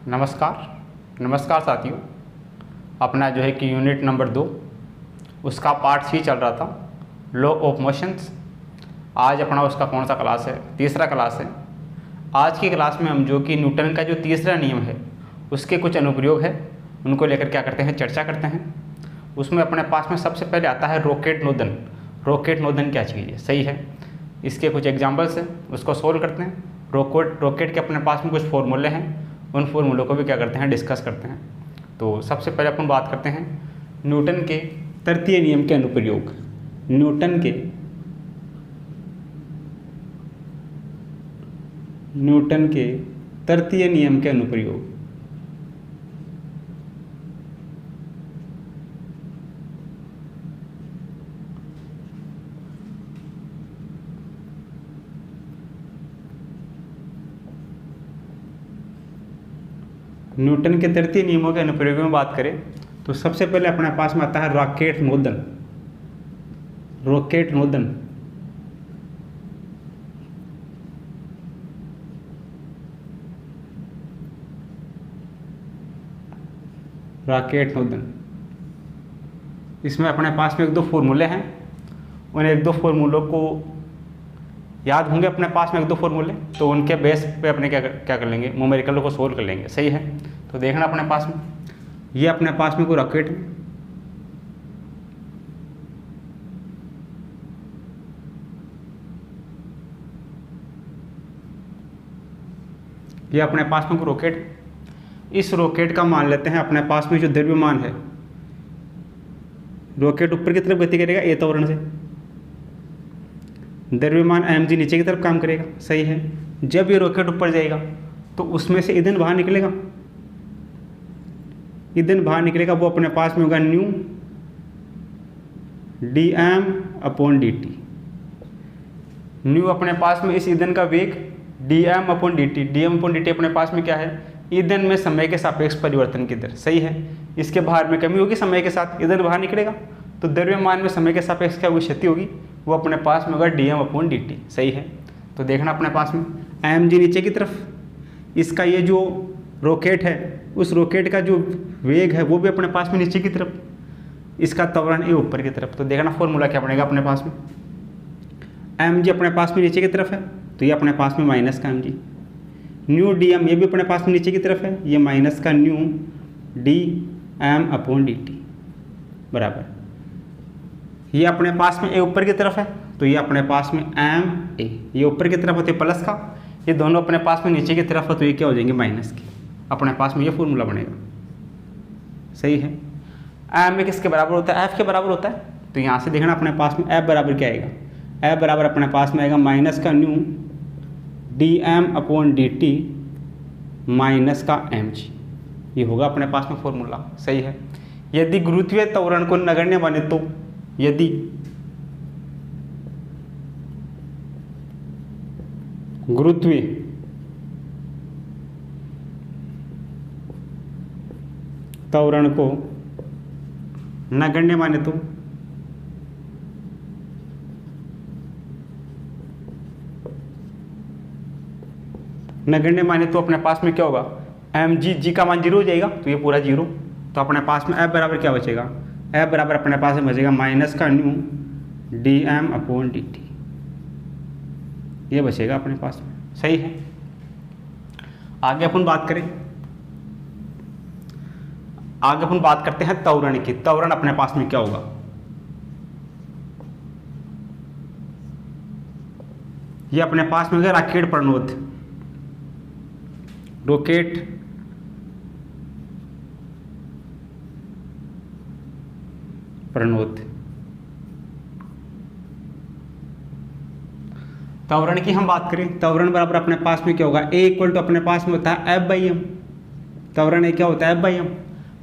नमस्कार साथियों। अपना जो है कि यूनिट नंबर 2 उसका पार्ट सी चल रहा था, लॉ ऑफ मोशंस। आज अपना उसका कौन सा क्लास है? तीसरा क्लास है। आज की क्लास में हम जो कि न्यूटन का जो तीसरा नियम है उसके कुछ अनुप्रयोग है, उनको लेकर क्या करते हैं, चर्चा करते हैं। उसमें अपने पास में सबसे पहले आता है रॉकेट नोदन। रॉकेट नोदन क्या चीज़ है? सही है, इसके कुछ एग्जाम्पल्स हैं, उसको सोल्व करते हैं। रॉकेट के अपने पास में कुछ फॉर्मूले हैं, उन फॉर्मूलों को भी क्या करते हैं, डिस्कस करते हैं। तो सबसे पहले अपन बात करते हैं न्यूटन के तृतीय नियम के अनुप्रयोग। न्यूटन के तृतीय नियम के अनुप्रयोग। न्यूटन के तृतीय नियमों के अनुप्रयोग में बात करें तो सबसे पहले अपने पास में आता है रॉकेट नोदन। रॉकेट नोदन रॉकेट नोदन इसमें अपने पास में एक दो फॉर्मूले हैं, उन एक दो फॉर्मूलों को याद होंगे अपने पास में, एक दो फॉर्मूले, तो उनके बेस पे अपने क्या कर लेंगे, न्यूमेरिकल को सोल्व कर लेंगे। सही है, तो देखना अपने पास में ये अपने पास में कोई रॉकेट है, ये अपने पास में कोई रॉकेट है। इस रॉकेट का मान लेते हैं अपने पास में जो द्रव्यमान है, रॉकेट ऊपर की तरफ गति करेगा ए त्वरण से, द्रव्यमान mg नीचे की तरफ काम करेगा। सही है, जब ये रॉकेट ऊपर जाएगा तो उसमें से ईंधन बाहर निकलेगा। ईंधन बाहर निकलेगा, वो अपने पास में होगा न्यू dm/dt। न्यू अपने पास में इस ईंधन का वेग dm/dt। dm/dt अपने पास में क्या है, ईंधन में समय के सापेक्ष परिवर्तन की दर। सही है, इसके बाहर में कमी होगी, समय के साथ ईंधन बाहर निकलेगा, तो द्रव्यमान में समय के सापेक्ष क्या होगी, क्षति होगी, वो अपने पास में होगा dm/dt। सही है, तो देखना अपने पास में mg नीचे की तरफ, इसका ये जो रॉकेट है उस रॉकेट का जो वेग है वो भी अपने पास में नीचे की तरफ, इसका त्वरण ए ऊपर की तरफ। तो देखना फॉर्मूला क्या बनेगा अपने पास में, mg अपने पास में नीचे की तरफ है तो ये अपने पास में माइनस का mg, न्यू dm ये भी अपने पास में नीचे की तरफ है, ये माइनस का न्यू dm/dt बराबर, ये अपने पास में ए ऊपर की तरफ है तो ये अपने पास में ma, ये ऊपर की तरफ होते हैं प्लस का, ये दोनों अपने पास में नीचे की तरफ है तो ये क्या हो जाएंगे, माइनस के। अपने पास में ये फॉर्मूला बनेगा। सही है, ma किसके बराबर होता है, f के बराबर होता है, तो यहाँ से देखना अपने पास में f बराबर क्या आएगा, f बराबर अपने पास में आएगा माइनस का न्यू dm/dt माइनस का mg, ये होगा अपने पास में फॉर्मूला। सही है, यदि गुरुत्वीय त्वरण को नगण्य माने तो, यदि गुरुत्वीय त्वरण को नगण्य माने तो अपने पास में क्या होगा, mg का मान 0 हो जाएगा, तो ये पूरा 0, तो अपने पास में f बराबर क्या बचेगा, f बराबर अपने पास में बचेगा माइनस का न्यू dm/dt, ये बचेगा अपने पास में। सही है, आगे अपन बात करते हैं त्वरण की। त्वरण अपने पास में क्या होगा, ये अपने पास में होगा रॉकेट प्रणोद, रॉकेट प्रणोद। त्वरण की हम बात करें, त्वरण बराबर अपने पास में क्या होगा, a इक्वल टू अपने पास में होता है F/m। त्वरण a क्या होता है, F/m।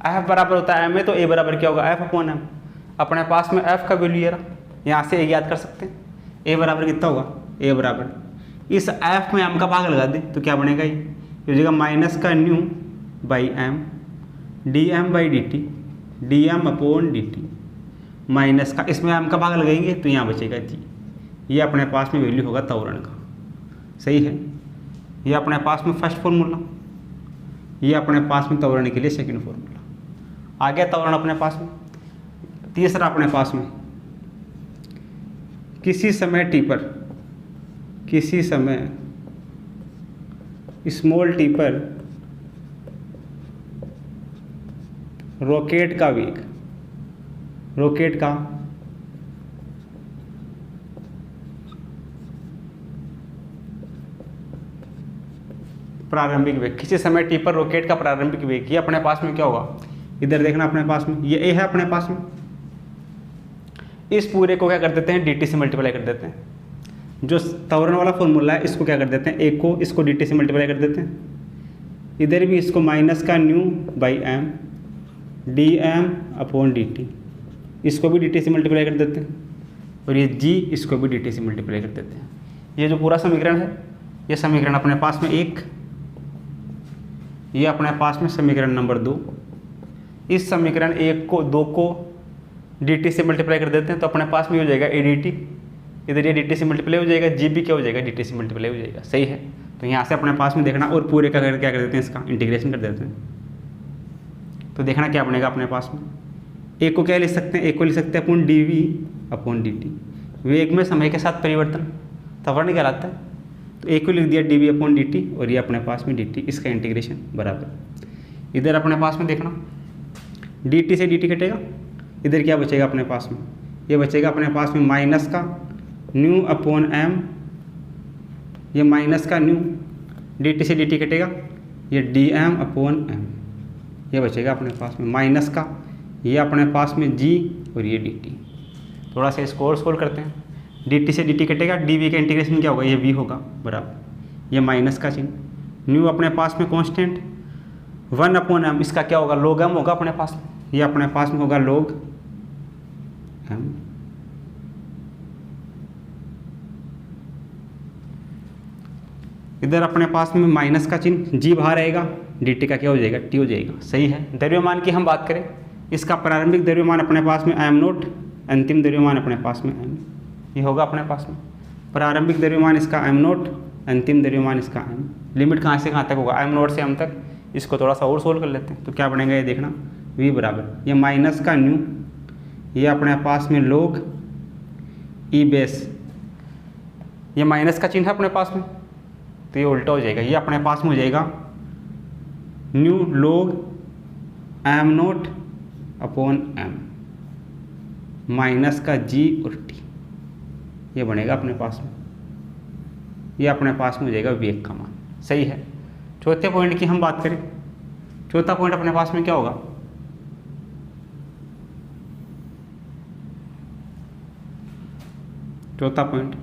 F बराबर होता है m, तो a बराबर क्या होगा, F/m। अपने पास में f का वैल्यू ये रहा, यहाँ से a याद कर सकते हैं। a बराबर कितना होगा, a बराबर इस f में m का भाग लगा दें तो क्या बनेगा, ये हो जाएगा माइनस का nu by m dm/dt dm/dt minus का, इसमें m का भाग लगाएंगे तो यहाँ बचेगा जी, ये अपने पास में वैल्यू होगा त्वरण का। सही है, ये अपने पास में फर्स्ट फॉर्मूला। ये अपने पास में त्वरण के लिए सेकंड फॉर्मूला आ गया। त्वरण अपने पास में। तीसरा अपने पास में किसी समय टी पर, किसी समय स्मॉल टी पर रॉकेट का वेग, रॉकेट का प्रारंभिक वेग, किसी समय टी पर रॉकेट का प्रारंभिक वेग, ये अपने पास में क्या होगा, इधर देखना अपने पास में, ये ए है अपने पास में। इस पूरे को क्या कर देते हैं, dt से मल्टीप्लाई कर देते हैं। जो त्वरण वाला फॉर्मूला है इसको क्या कर देते हैं, एक को इसको dt से मल्टीप्लाई कर देते हैं। इधर भी इसको माइनस का nu by m dm upon dt, इसको भी dt से मल्टीप्लाई कर देते हैं। और ये g इसको भी dt से मल्टीप्लाई कर देते हैं। ये जो पूरा समीकरण है, ये समीकरण अपने पास में 1, ये अपने पास में समीकरण नंबर 2। इस समीकरण 1 को 2 को dt से मल्टीप्लाई कर देते हैं तो अपने पास में हो जाएगा a dt, इधर ये dt से मल्टीप्लाई हो जाएगा, g भी क्या हो जाएगा, dt से मल्टीप्लाई हो जाएगा। सही है। तो यहाँ से अपने पास में देखना और पूरे का क्या कर देते हैं, इसका इंटीग्रेशन कर देते हैं। तो देखना क्या बनेगा अपने पास में, एक को क्या लिख सकते हैं, एक को लिख सकते हैं अपन dv अपॉन dt, वेग में समय के साथ परिवर्तन त्वरण कहलाता है। तो एक को लिख दिया dv अपॉन dt और ये अपने पास में dt, इसका इंटीग्रेशन बराबर। इधर अपने पास में देखना dt से dt कटेगा, इधर क्या बचेगा अपने पास में, ये बचेगा अपने पास में माइनस का न्यू अपॉन m, ये माइनस का न्यू, dt से dt कटेगा, ये dm अपॉन m, ये बचेगा अपने पास में माइनस का, ये अपने पास में g और ये dt। थोड़ा सा इसको और सोल्व करते हैं। dt से dt कटेगा, dv का इंटीग्रेशन क्या होगा, ये v होगा बराबर, ये माइनस का चिन्ह, न्यू अपने पास में कांस्टेंट 1 अपॉन m, इसका क्या होगा, log m होगा अपने पास में, ये अपने पास में होगा log m। इधर अपने पास में माइनस का चिन्ह, g बाहर आएगा, dt का क्या हो जाएगा, t हो जाएगा। सही है। द्रव्यमान की हम बात करें, इसका प्रारंभिक द्रव्यमान अपने पास में m नोट, अंतिम द्रव्यमान अपने पास में m, ये होगा अपने पास में प्रारंभिक द्रव्यमान इसका m नोट, अंतिम द्रव्यमान इसका m। लिमिट कहाँ से कहाँ तक होगा, m नोट से m तक। इसको थोड़ा सा और सोल्व कर लेते हैं तो क्या बनेगा, ये देखना v बराबर, ये माइनस का न्यू, ये अपने पास में log e बेस, ये माइनस का चिन्ह है अपने पास में तो ये उल्टा हो जाएगा, ये अपने पास में हो जाएगा new log m naught upon m minus का g और t, ये बनेगा अपने पास में, ये अपने पास में हो जाएगा वेग का मान। सही है। चौथे पॉइंट की हम बात करें, चौथा पॉइंट अपने पास में क्या होगा, चौथा पॉइंट,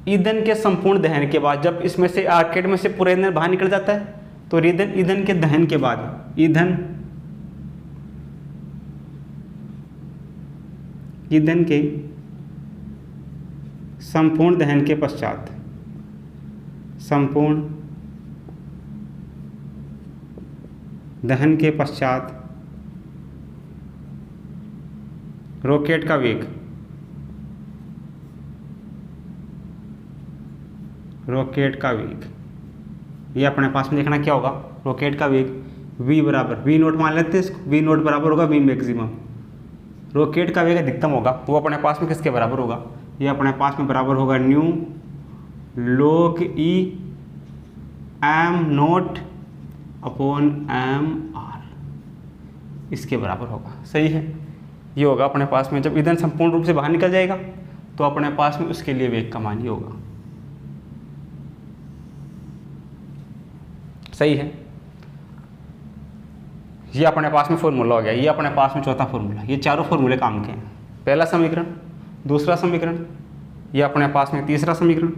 ईंधन के संपूर्ण दहन के बाद, जब इसमें से आर्केड में से पूरा ईंधन बाहर निकल जाता है तो ईंधन के दहन के बाद, ईंधन के संपूर्ण दहन के पश्चात, संपूर्ण दहन के पश्चात रॉकेट का वेग, रॉकेट का वेग, ये अपने पास में देखना क्या होगा, रॉकेट का वेग v बराबर, v नोट मान लेते हैं इसको, v नोट बराबर होगा v मैक्सिमम। रॉकेट का वेग अधिकतम होगा, वो अपने पास में किसके बराबर होगा, ये अपने पास में बराबर होगा new log e m naught upon m r, इसके बराबर होगा। सही है। ये होगा अपने पास में, जब ईंधन संपूर्ण रूप से बाहर निकल जाएगा तो अपने पास में उसके लिए वेग का मान ही होगा। सही है। ये अपने पास में फॉर्मूला हो गया, ये अपने पास में चौथा फॉर्मूला, ये चारों फॉर्मूले काम के हैं। पहला समीकरण, दूसरा समीकरण, ये अपने पास में तीसरा समीकरण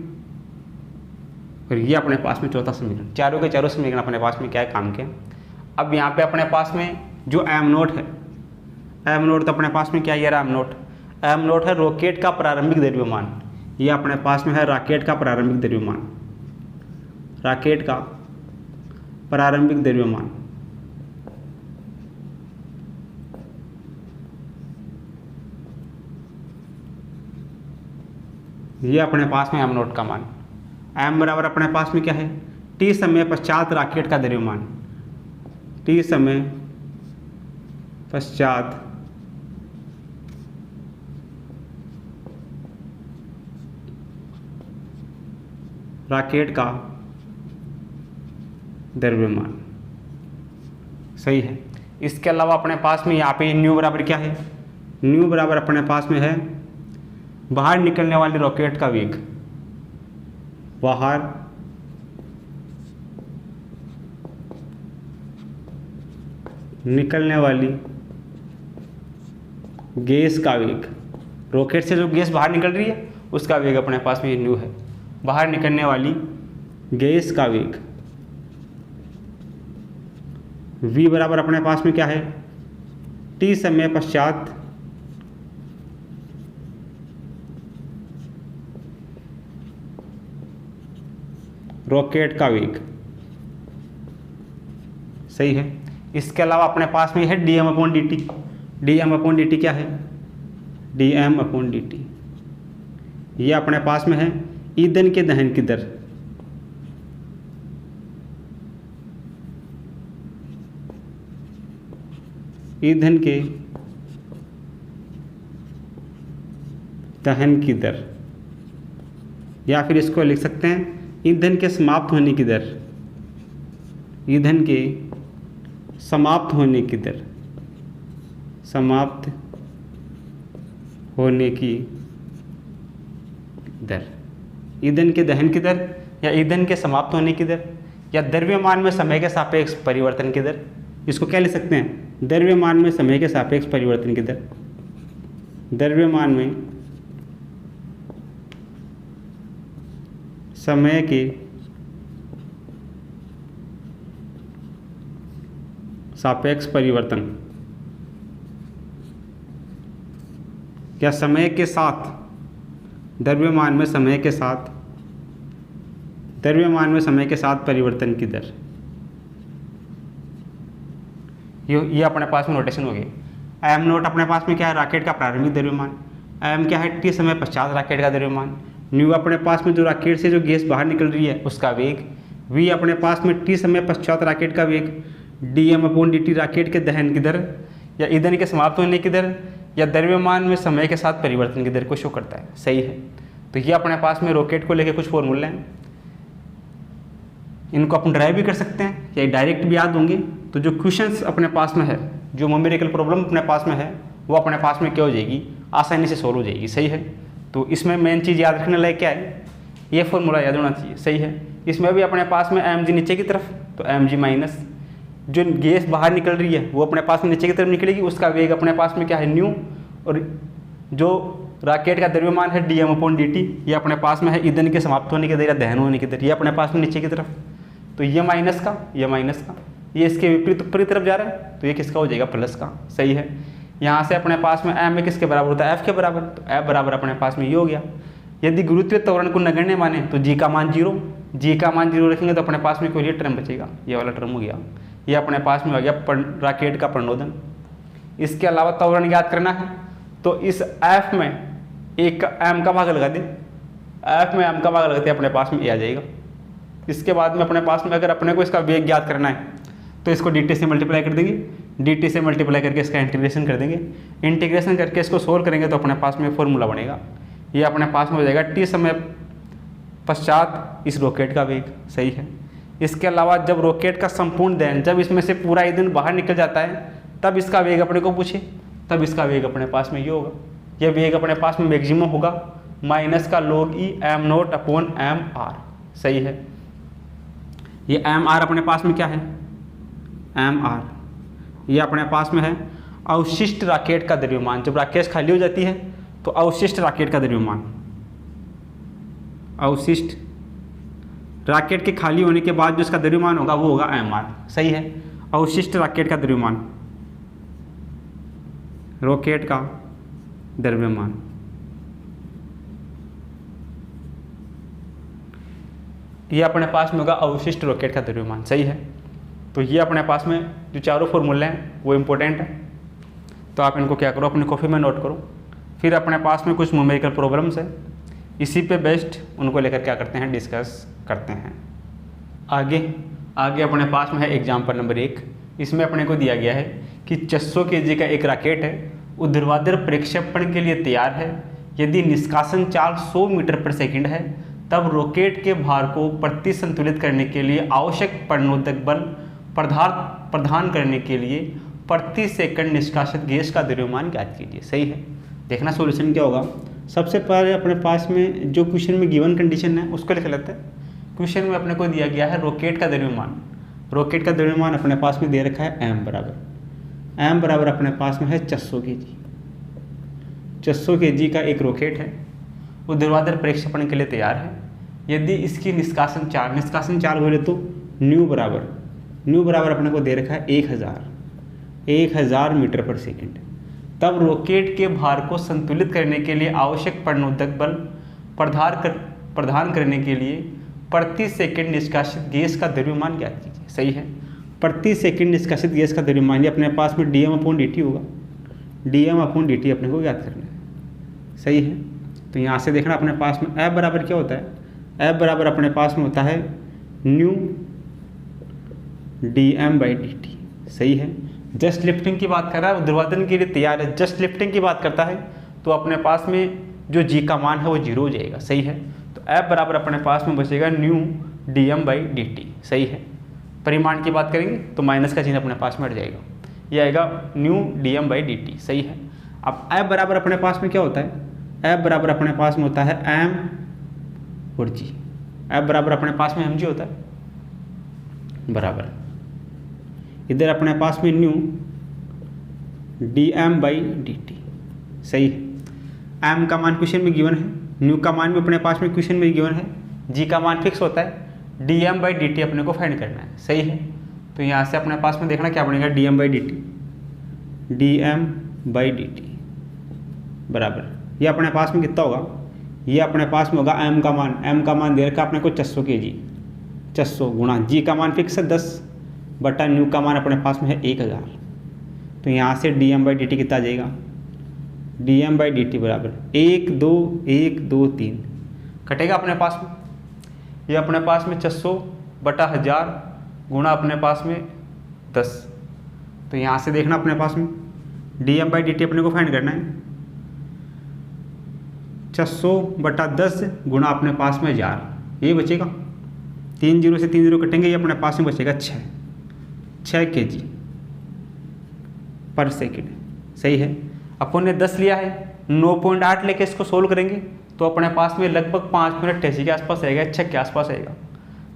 और ये अपने पास में चौथा समीकरण। चारों के चारों समीकरण अपने पास में क्या है, काम के हैं। अब यहाँ पे अपने पास में जो m नोट है, m नोट तो अपने पास में क्या है यार, m नोट है रॉकेट का प्रारंभिक द्रव्यमान। ये अपने पास में है रॉकेट का प्रारंभिक द्रव्यमान, रॉकेट का प्रारंभिक द्रव्यमान। ये अपने पास में m नोट का मान, m बराबर अपने पास में क्या है, टी समय पश्चात रॉकेट का द्रव्यमान, टी समय पश्चात रॉकेट का द्रव्यमान। सही है। इसके अलावा अपने पास में यहाँ पे न्यू बराबर क्या है, न्यू बराबर अपने पास में है बाहर निकलने वाली रॉकेट का वेग, बाहर निकलने वाली गैस का वेग। रॉकेट से जो गैस बाहर निकल रही है उसका वेग अपने पास में न्यू है, बाहर निकलने वाली गैस का वेग। v बराबर अपने पास में क्या है, टी समय पश्चात रॉकेट का वेग। सही है। इसके अलावा अपने पास में है dm upon dt। dm upon dt क्या है, dm अपॉन dt ये अपने पास में है ईंधन के दहन की दर। ईंधन के दहन की दर, या फिर इसको लिख सकते हैं ईंधन के समाप्त होने की दर, ईंधन के समाप्त होने की दर, समाप्त होने की दर। ईंधन के दहन की दर या ईंधन के समाप्त होने की दर या द्रव्यमान में समय के सापेक्ष परिवर्तन की दर, इसको क्या लिख सकते हैं, द्रव्यमान में समय के सापेक्ष परिवर्तन की दर। द्रव्यमान में समय के सापेक्ष परिवर्तन या समय के साथ, द्रव्यमान में समय के साथ, द्रव्यमान में समय के साथ परिवर्तन की दर। ये अपने पास में नोटेशन हो गई। एम नोट अपने पास में क्या है, रॉकेट का प्रारंभिक द्रव्यमान। एम क्या है, टी समय पश्चात रॉकेट का द्रव्यमान। न्यू अपने पास में जो रॉकेट से जो गैस बाहर निकल रही है उसका वेग। वी अपने पास में टी समय पश्चात रॉकेट का वेग। D m upon d t rocket के दहन की दर या ईंधन के समाप्त होने की दर या द्रव्यमान में समय के साथ परिवर्तन की दर को शो करता है। सही है। तो ये अपने पास में रॉकेट को लेके कुछ फॉर्मूले हैं, इनको अपन ड्राइव भी कर सकते हैं या डायरेक्ट भी याद होंगे। तो जो क्वेश्चंस अपने पास में है, जो न्यूमेरिकल प्रॉब्लम अपने पास में है, वो अपने पास में क्या हो जाएगी, आसानी से सोल्व हो जाएगी। सही है। तो इसमें मेन चीज़ याद रखने लायक क्या है, ये फॉर्मूला याद होना चाहिए। सही है। इसमें भी अपने पास में एम जी नीचे की तरफ, तो एम जी माइनस जो गैस बाहर निकल रही है वो अपने पास में नीचे की तरफ निकलेगी, उसका वेग अपने पास में क्या है, न्यू। और जो रॉकेट का द्रव्यमान है d m upon d T, ये अपने पास में है ईंधन के समाप्त होने की दर या दहन होने की दर, ये अपने पास में नीचे की तरफ। तो ये माइनस का, ये माइनस का, ये इसके विपरीत ऊपरी तरफ जा रहा है, तो ये किसका हो जाएगा, प्लस का। सही है। यहाँ से अपने पास में एम में किसके बराबर होता है, एफ के बराबर, तो एफ बराबर अपने पास में ये हो गया। यदि गुरुत्वीय त्वरण को नगण्य माने तो जी का मान 0, जी का मान 0 रखेंगे तो अपने पास में कोई टर्म बचेगा, ये वाला टर्म हो गया। ये अपने पास में हो गया रॉकेट का प्रणोदन। इसके अलावा त्वरण ज्ञात करना है तो इस एफ में एक एम का भाग लगा दे, एफ में एम का भाग लगाते अपने पास में ये आ जाएगा। इसके बाद में अपने पास में अगर अपने को इसका वेग ज्ञात करना है तो इसको डी टी से मल्टीप्लाई कर देंगे, डी टी से मल्टीप्लाई करके इसका इंटीग्रेशन कर देंगे, इंटीग्रेशन करके इसको सोल्व करेंगे तो अपने पास में फॉर्मूला बनेगा। ये अपने पास में हो जाएगा टी समय पश्चात इस रॉकेट का वेग। सही है। इसके अलावा जब रॉकेट का संपूर्ण दहन, जब इसमें से पूरा ईंधन बाहर निकल जाता है तब इसका वेग अपने को पूछे, तब इसका वेग अपने पास में ये होगा, यह वेग अपने पास में मैक्सिमम होगा माइनस का log e m nought upon m r. सही है। ये एम आर अपने पास में क्या है, एम आर, ये अपने पास में है अवशिष्ट रॉकेट का द्रव्यमान। जब रॉकेट खाली हो जाती है तो अवशिष्ट रॉकेट का द्रव्यमान, अवशिष्ट रॉकेट के खाली होने के बाद जो इसका द्रव्यमान होगा वो होगा एम आर। सही है। अवशिष्ट रॉकेट का द्रव्यमान, रॉकेट का द्रव्यमान, ये अपने पास में होगा अवशिष्ट रॉकेट का द्रव्यमान। सही है। तो ये अपने पास में जो चारों फॉर्मूले हैं वो इम्पोर्टेंट है, तो आप इनको क्या करो, अपनी कॉपी में नोट करो। फिर अपने पास में कुछ न्यूमेरिकल प्रॉब्लम्स है, इसी पे बेस्ड उनको लेकर क्या करते हैं, डिस्कस करते हैं। आगे अपने पास में है एग्जाम्पल नंबर 1। इसमें अपने को दिया गया है कि 600 kg का एक रॉकेट है, ऊर्ध्वाधर प्रक्षेपण के लिए तैयार है। यदि निष्कासन चाल 100 मीटर पर सेकंड है, तब रॉकेट के भार को प्रति संतुलित करने के लिए आवश्यक प्रणोदक बल प्रदान करने के लिए प्रति सेकंड निष्कासित गैस का द्रव्यमान ज्ञात कीजिए। सही है। देखना सॉल्यूशन क्या होगा। सबसे पहले अपने पास में जो क्वेश्चन में गिवन कंडीशन है उसको लिख लेते हैं। क्वेश्चन में अपने को दिया गया है रॉकेट का द्रव्यमान। रॉकेट का द्रव्यमान अपने पास में दे रखा है m बराबर अपने पास में है 600 kg। 600 kg का एक रॉकेट है, ऊर्ध्वाधर प्रक्षेपण के लिए तैयार है। यदि इसकी निष्कासन चाल बोले तो न्यू बराबर अपने को दे रखा है 1000 मीटर पर सेकंड, तब रॉकेट के भार को संतुलित करने के लिए आवश्यक प्रणोदक बल प्रदान करने के लिए प्रति सेकंड निष्कासित गैस का द्रव्यमान ज्ञात कीजिए। सही है। प्रति सेकंड निष्कासित गैस का द्रव्यमान ये अपने पास में dm/dt होगा। dm/dt अपने को ज्ञात करना है। सही है। तो यहाँ से देखना अपने पास में F बराबर क्या होता है। F बराबर अपने पास में होता है न्यू dm/dt। सही है। जस्ट लिफ्टिंग की बात कर रहा है, ऊर्ध्वाधर के लिए तैयार है, जस्ट लिफ्टिंग की बात करता है तो अपने पास में जो g का मान है वो 0 हो जाएगा। सही है। तो F बराबर अपने पास में बचेगा न्यू dm/dt। सही है। परिमाण की बात करेंगे तो माइनस का चिन्ह अपने पास में हट जाएगा, ये आएगा न्यू dm/dt। सही है। अब F बराबर अपने पास में क्या होता है। F बराबर अपने पास में होता है m और g। F बराबर अपने पास में mg होता है बराबर इधर अपने पास में न्यू dm/dt। सही है। m का मान क्वेश्चन में गिवन है, न्यू का मान भी अपने पास में क्वेश्चन में गिवन है, g का मान फिक्स होता है, dm/dt अपने को फाइंड करना है। सही है। तो यहाँ से अपने पास में देखना क्या बनेगा dm/dt बराबर ये अपने पास में कितना होगा, ये अपने पास में होगा m का मान दे रखा अपने को 600 kg, 600 गुणा g का मान फिक्स है 10 बटा न्यू का मान अपने पास में है 1000। तो यहाँ से dm/dt कितना आ जाएगा, dm/dt बराबर 1 2 1 2 3 कटेगा अपने पास में। ये अपने पास में 600 बटा 1000 गुणा अपने पास में 10। तो यहाँ से देखना अपने पास में dm/dt अपने को फाइंड करना है 600 बटा 10 गुणा अपने पास में 1000, ये बचेगा 3 0 से 3 0 कटेंगे, ये अपने पास में बचेगा 6 kg पर सेकेंड। सही है। अपन ने 10 लिया है, 9.8 लेके इसको सोल्व करेंगे तो अपने पास में लगभग 5 मिनट 88 के आसपास आएगा, 6 के आसपास आएगा।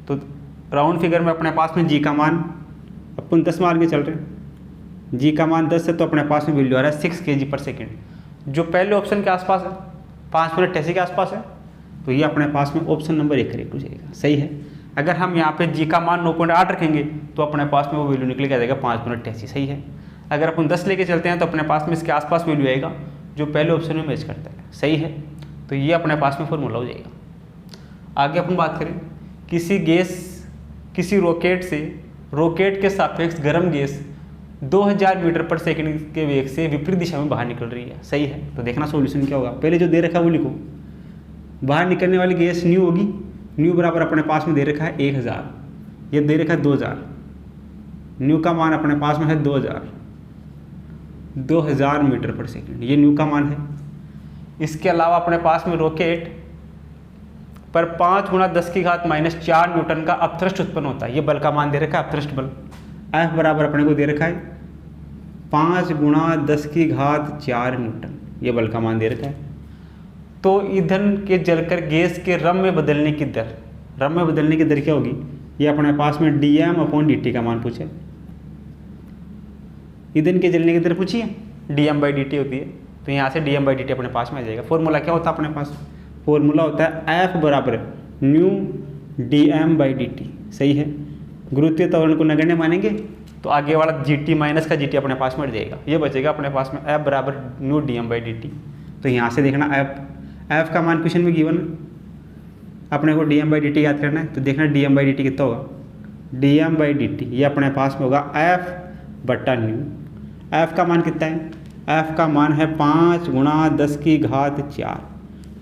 तो राउंड फिगर में अपने पास में जी का मान अपन 10 मान के चल रहे हैं, जी का मान 10 है तो अपने पास में वैल्यू आ रहा है 6 kg पर सेकेंड, जो पहले ऑप्शन के आसपास है, 5 मिनट 88 के आसपास है। तो ये अपने पास में ऑप्शन नंबर 1 करेक्ट हो जाएगा। सही है। अगर हम यहाँ पे जी का मान 9.8 रखेंगे तो अपने पास में वो वैल्यू निकल के आ जाएगा 5 मिनट 88। सही है। अगर अपन 10 लेके चलते हैं तो अपने पास में इसके आसपास वैल्यू आएगा जो पहले ऑप्शन में मैच करता है। सही है। तो ये अपने पास में फॉर्मूला हो जाएगा। आगे अपन बात करें, किसी रॉकेट के सापेक्ष गर्म गैस 2000 मीटर पर सेकंड के वेग से विपरीत दिशा में बाहर निकल रही है। सही है। तो देखना सॉल्यूशन क्या होगा। पहले जो दे रखा है वो लिखो, बाहर निकलने वाली गैस न्यू होगी, न्यू बराबर अपने पास में दे रखा है 1000, ये दे रखा है 2000, न्यू का मान अपने पास में है 2000 मीटर पर सेकंड, ये न्यू का मान है। इसके अलावा अपने पास में रॉकेट पर 5 × 10⁻⁴ न्यूटन का अपथ्रस्ट उत्पन्न होता है, ये बल का मान दे रखा है, अपथ्रस्ट बल। F बराबर अपने को दे रखा है 5 × 10⁻⁴ न्यूटन, ये बल का मान दे रखा है। तो ईंधन के जलकर गैस के रम में बदलने की दर क्या होगी, ये अपने पास में dm/dt का मान पूछे। ईंधन के जलने की दर पूछिए, dm/dt होती है। तो यहाँ से dm/dt अपने पास में आ जाएगा। फॉर्मूला क्या होता है अपने पास, फॉर्मूला होता है F बराबर न्यू dm/dt। सही है। गुरुत्वीय त्वरण को नगण्य मानेंगे तो आगे वाला gt माइनस का gt अपने पास में हट जाएगा, ये बचेगा अपने पास में F बराबर न्यू dm/dt। तो यहाँ से देखना F का मान क्वेश्चन में गिवन अपने को dm/dt याद करना है। तो देखना dm/dt कितना होगा, dm/dt ये अपने पास में होगा F बटा न्यू। F का मान कितना है, F का मान है 5 × 10⁻⁴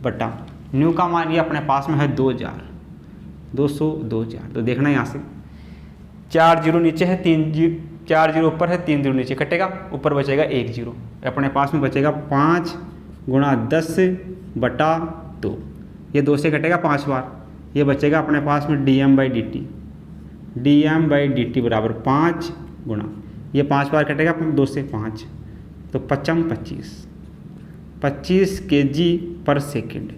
बटा न्यू का मान ये अपने पास में है 2000। 224। तो देखना यहाँ से 4 जीरो नीचे है, 4 जीरो ऊपर है, 3 जीरो नीचे कटेगा, ऊपर बचेगा 1 जीरो। अपने पास में बचेगा 5 गुणा 10/2। ये 2 से कटेगा 5 बार, ये बचेगा अपने पास में dm/dt। dm/dt बराबर 5 गुणा, ये 5 बार कटेगा 2 से 5, तो 25 kg/सेकेंड।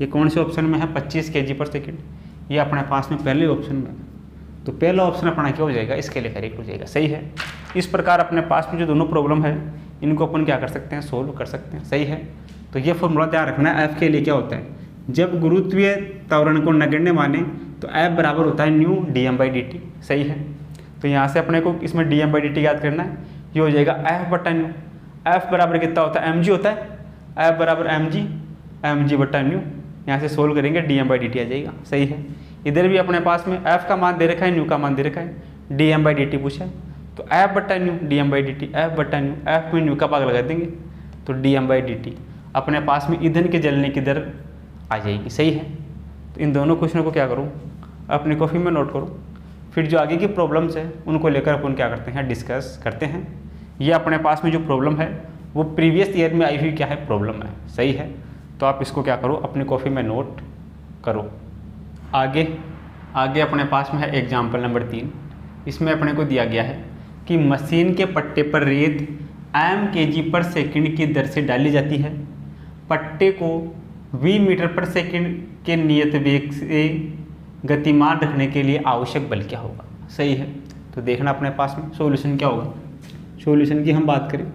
ये कौन से ऑप्शन में है? 25 kg/सेकेंड। ये अपने पास में पहले ऑप्शन में, तो पहला ऑप्शन अपना क्या हो जाएगा? इसके लिए करेक्ट हो जाएगा। सही है। इस प्रकार अपने पास में जो दोनों प्रॉब्लम है इनको अपन क्या कर सकते हैं? सोल्व कर सकते हैं। सही है। तो ये फॉर्मूला ध्यान रखना है। एफ के लिए क्या होता है? जब गुरुत्वीय त्वरण को नगण्य माने तो एफ बराबर होता है न्यू dm/dt। सही है। तो यहाँ से अपने को इसमें dm/dt याद करना है। ये हो जाएगा F/न्यू। एफ बराबर कितना होता है? mg होता है। एफ बराबर mg/न्यू। यहाँ से सोल्व करेंगे dm/dt आ जाएगा। सही है। इधर भी अपने पास में f का मान दे रखा है, न्यू का मान दे रखा है, dm/dt पूछा है, तो F/न्यू dm/dt, F/न्यू, F में न्यू का भाग लगा देंगे तो dm/dt अपने पास में ईंधन के जलने की दर आ जाएगी। सही है। तो इन दोनों क्वेश्चनों को क्या करूँ? अपनी कॉपी में नोट करूँ, फिर जो आगे की प्रॉब्लम्स है उनको लेकर अपन क्या करते हैं? डिस्कस करते हैं। ये अपने पास में जो प्रॉब्लम है वो प्रीवियस ईयर में आई हुई क्या है? प्रॉब्लम है। सही है। तो आप इसको क्या करो? अपनी कॉपी में नोट करो। आगे अपने पास में है एग्जाम्पल नंबर 3। इसमें अपने को दिया गया है कि मशीन के पट्टे पर रेत m kg/सेकंड की दर से डाली जाती है। पट्टे को v मीटर/सेकंड के नियत वेग से गतिमान रखने के लिए आवश्यक बल क्या होगा? सही है। तो देखना अपने पास में सॉल्यूशन क्या होगा। सॉल्यूशन की हम बात करें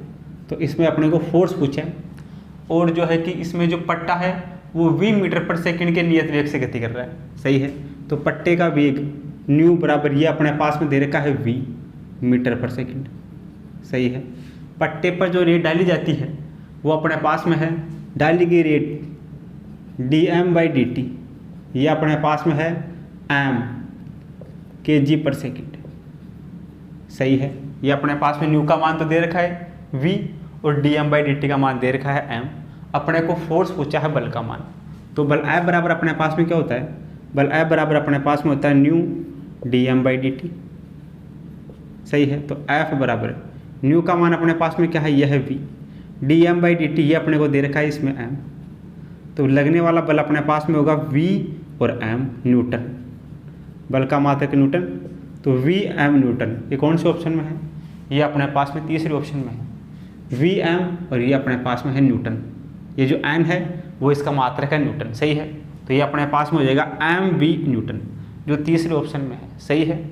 तो इसमें अपने को फोर्स पूछा है और जो है कि इसमें जो पट्टा है वो v मीटर/सेकंड के नियत वेग से गति कर रहा है। सही है। तो पट्टे का वेग न्यू बराबर ये अपने पास में दे रखा है v मीटर/सेकंड। सही है। पट्टे पर जो रेट डाली जाती है वो अपने पास में है, डाली गई रेट dm/dt, ये अपने पास में है m kg/सेकंड। सही है। ये अपने पास में न्यू का मान तो दे रखा है v और dm/dt का मान दे रखा है m। अपने को फोर्स पूछा है बल का मान, तो बल F बराबर अपने पास में क्या होता है? बल F बराबर अपने पास में होता है न्यू dm/dt। सही है। तो F बराबर न्यू का मान अपने पास में क्या है? यह है v, dm/dt ये अपने को दे रखा है इसमें m। तो लगने वाला बल अपने पास में होगा v और m न्यूटन। बल का मात्रक न्यूटन, तो v m न्यूटन। ये कौन से ऑप्शन में है? ये अपने पास में तीसरे ऑप्शन में है, v m, और ये अपने पास में है न्यूटन। ये जो n है वो इसका मात्रक है न्यूटन। सही है। तो ये अपने पास में हो जाएगा mv न्यूटन, जो तीसरे ऑप्शन में है। सही है।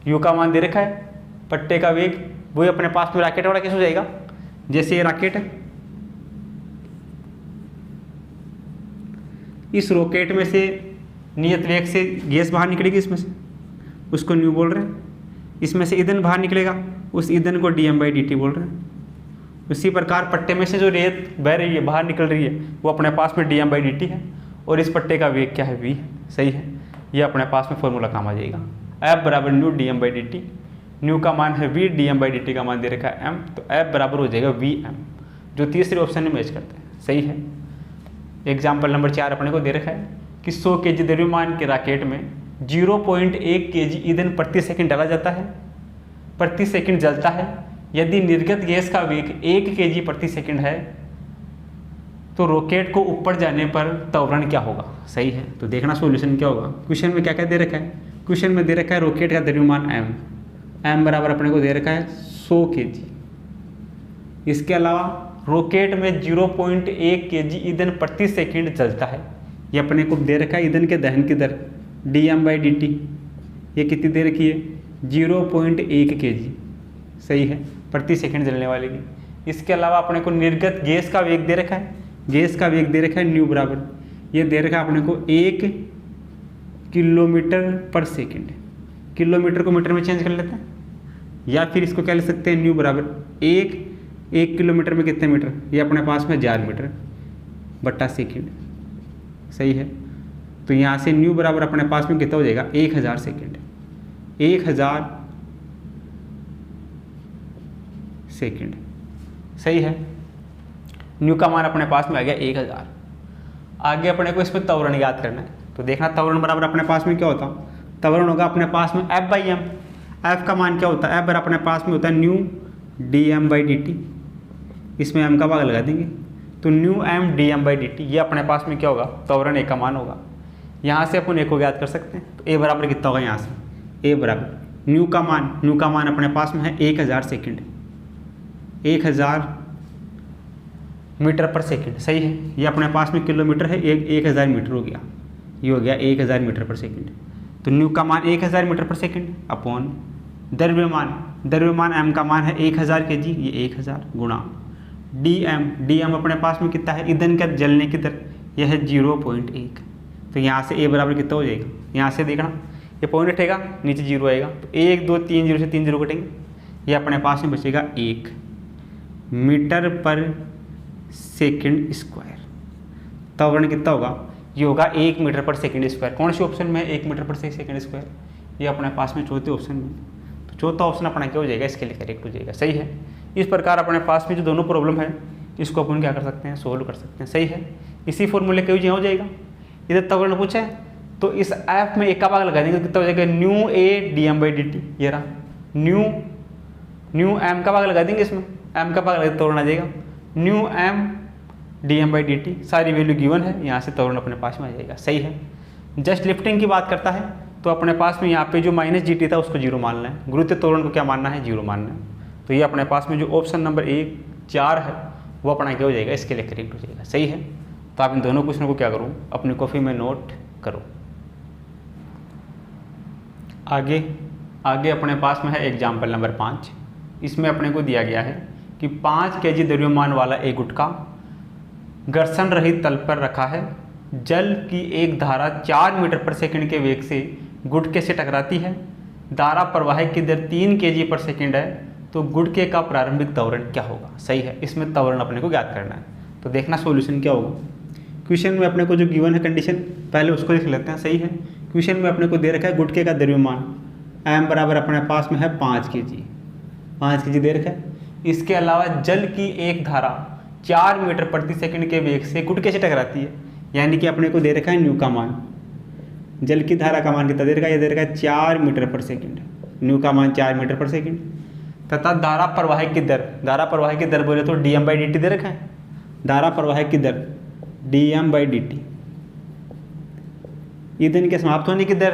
u का मान दे रखा है, पट्टे का वेग वही अपने पास में रॉकेट वाला कैसे हो जाएगा? जैसे ये रॉकेट है, इस रॉकेट में से नियत वेग से गैस बाहर निकलेगी, इसमें से उसको न्यू बोल रहे हैं। इसमें से ईंधन बाहर निकलेगा, उस ईंधन को dm/dt बोल रहे हैं। उसी प्रकार पट्टे में से जो रेत बह रही है, बाहर निकल रही है, वो अपने पास में dm/dt है और इस पट्टे का वेग क्या है? v। सही है। ये अपने पास में फॉर्मूला काम आ जाएगा। F बराबर न्यू dm/dt, न्यू का मान है v, dm/dt का मान दे रखा है m, तो F बराबर हो जाएगा Vm, जो तीसरे ऑप्शन में मैच करते हैं। सही है। एग्जाम्पल नंबर 4 अपने को दे रखा है कि 100 kg द्रव्यमान के रॉकेट में 0.1 kg ईंधन प्रति सेकंड डाला जाता है, प्रति सेकंड जलता है। यदि निर्गत गैस का वेग 1 kg/सेकंड है तो रॉकेट को ऊपर जाने पर त्वरण क्या होगा? सही है। तो देखना सॉल्यूशन क्या होगा। क्वेश्चन में क्या क्या दे रखा है? क्वेश्चन में दे रखा है रॉकेट का द्रव्यमान m बराबर अपने को दे रखा है 100 kg। इसके अलावा रॉकेट में 0.1 kg ईंधन प्रति सेकंड जलता है। ये अपने को दे रखा है ईंधन के दहन की दर dm/dt, ये कितनी दे रखी है? 0.1 kg। सही है। प्रति सेकंड जलने वाले की। इसके अलावा अपने को निर्गत गैस का वेग दे रखा है, गैस का वेग दे रखा है न्यू बराबर, ये दे रखा है अपने को 1 km/सेकंड। किलोमीटर को मीटर में चेंज कर लेते हैं, या फिर इसको क्या लिख सकते हैं? न्यू बराबर 1 किलोमीटर में कितने मीटर? ये अपने पास में 1000 मीटर/सेकंड। सही है। तो यहाँ से न्यू बराबर अपने पास में कितना हो जाएगा? 1000 सेकंड। 1000 सेकंड। सही है। न्यू का मान अपने पास में आ गया 1000। आगे अपने को इसमें त्वरण याद करना है। तो देखना त्वरण बराबर अपने पास में क्या होता, त्वरण होगा अपने पास में एफ बाई एम। एफ का मान क्या होता है, एफ बराबर अपने पास में होता है nu d M by D t, इसमें एम का भाग लगा देंगे तो nu m d M by D T, ये अपने पास में क्या होगा, त्वरण ए का मान होगा। यहाँ से अपन ए को ज्ञात कर सकते हैं, तो ए बराबर कितना होगा, यहाँ से ए बराबर न्यू का मान अपने पास में है 1000 सेकेंड, 1000 मीटर पर सेकेंड, सही है। ये अपने पास में किलोमीटर है, 1000 मीटर हो गया, ये हो गया 1000 मीटर पर सेकेंड। तो न्यू का मान 1000 मीटर पर सेकेंड अपॉन द्रव्यमान एम का मान है 1000 kg, ये 1000 गुणा डी एम अपने पास में कितना है, ईंधन का जलने की दर, यह है 0.1। तो यहाँ से ए बराबर कितना हो जाएगा, यहाँ से देखना ये पॉइंट हटेगा, नीचे 0 आएगा, तो 1 2 3 0 से 3 0 कटेंगे, ये अपने पास में बचेगा 1 मीटर पर सेकेंड स्क्वायर। त्वरण कितना होगा, ये होगा 1 मीटर पर सेकेंड स्क्वायर। कौन से ऑप्शन में 1 मीटर पर सेकेंड स्क्वायर, ये अपने पास में चौथे ऑप्शन में। तो चौथा ऑप्शन अपना क्या हो जाएगा, इसके लिए करेक्ट हो जाएगा, सही है। इस प्रकार अपने पास में जो दोनों प्रॉब्लम है इसको अपन क्या कर सकते हैं, सोल्व कर सकते हैं, सही है। इसी फॉर्मूले का यूज यहाँ हो जाएगा। इधर त्वरण पूछा है तो इस एफ में एक का भाग लगा देंगे, कितना हो जाएगा, nu a d M by D T, ये रहा न्यू एम का भाग लगा देंगे, इसमें एम का भाग लगा त्वरण आ जाएगा nu m d M by D t, सारी वैल्यू गिवन है, यहाँ से त्वरण अपने पास में आ जाएगा, सही है। जस्ट लिफ्टिंग की बात करता है तो अपने पास में यहाँ पे जो माइनस जी टी था उसको 0 मानना है, गुरुत्व त्वरण को क्या मानना है, 0 मानना है। तो ये अपने पास में जो ऑप्शन नंबर 1 4 है वो अपना क्या हो जाएगा, इसके लिए करेक्ट हो जाएगा, सही है। तो आप इन दोनों क्वेश्चनों को क्या करो, अपनी कॉपी में नोट करो। आगे अपने पास में है एग्जाम्पल नंबर 5। इसमें अपने को दिया गया है कि 5 kg द्रव्यमान वाला एक गुटका घर्षण रहित तल पर रखा है, जल की एक धारा 4 मीटर पर सेकंड के वेग से गुटके से टकराती है, धारा प्रवाह की दर 3 kg पर सेकंड है, तो गुटके का प्रारंभिक त्वरण क्या होगा, सही है। इसमें त्वरण अपने को ज्ञात करना है, तो देखना सॉल्यूशन क्या होगा। क्वेश्चन में अपने को जो गिवन है कंडीशन पहले उसको लिख लेते हैं, सही है। क्वेश्चन में अपने को दे रखा है गुटके का द्रव्यमान एम बराबर अपने पास में है 5 kg दे रखा है। इसके अलावा जल की एक धारा 4 मीटर प्रति सेकंड के वेग से गुटके से टकराती है, यानी कि अपने को दे रखा है न्यू का मान, जल की धारा का मान कितना दे रखा है, ये दे रखा है 4 मीटर पर सेकंड, न्यू का मान 4 मीटर पर सेकंड, तथा धारा प्रवाह की दर बोले तो D M by D T दे रखा है, धारा प्रवाह की दर D M by D T, ईंधन के समाप्त होने की दर,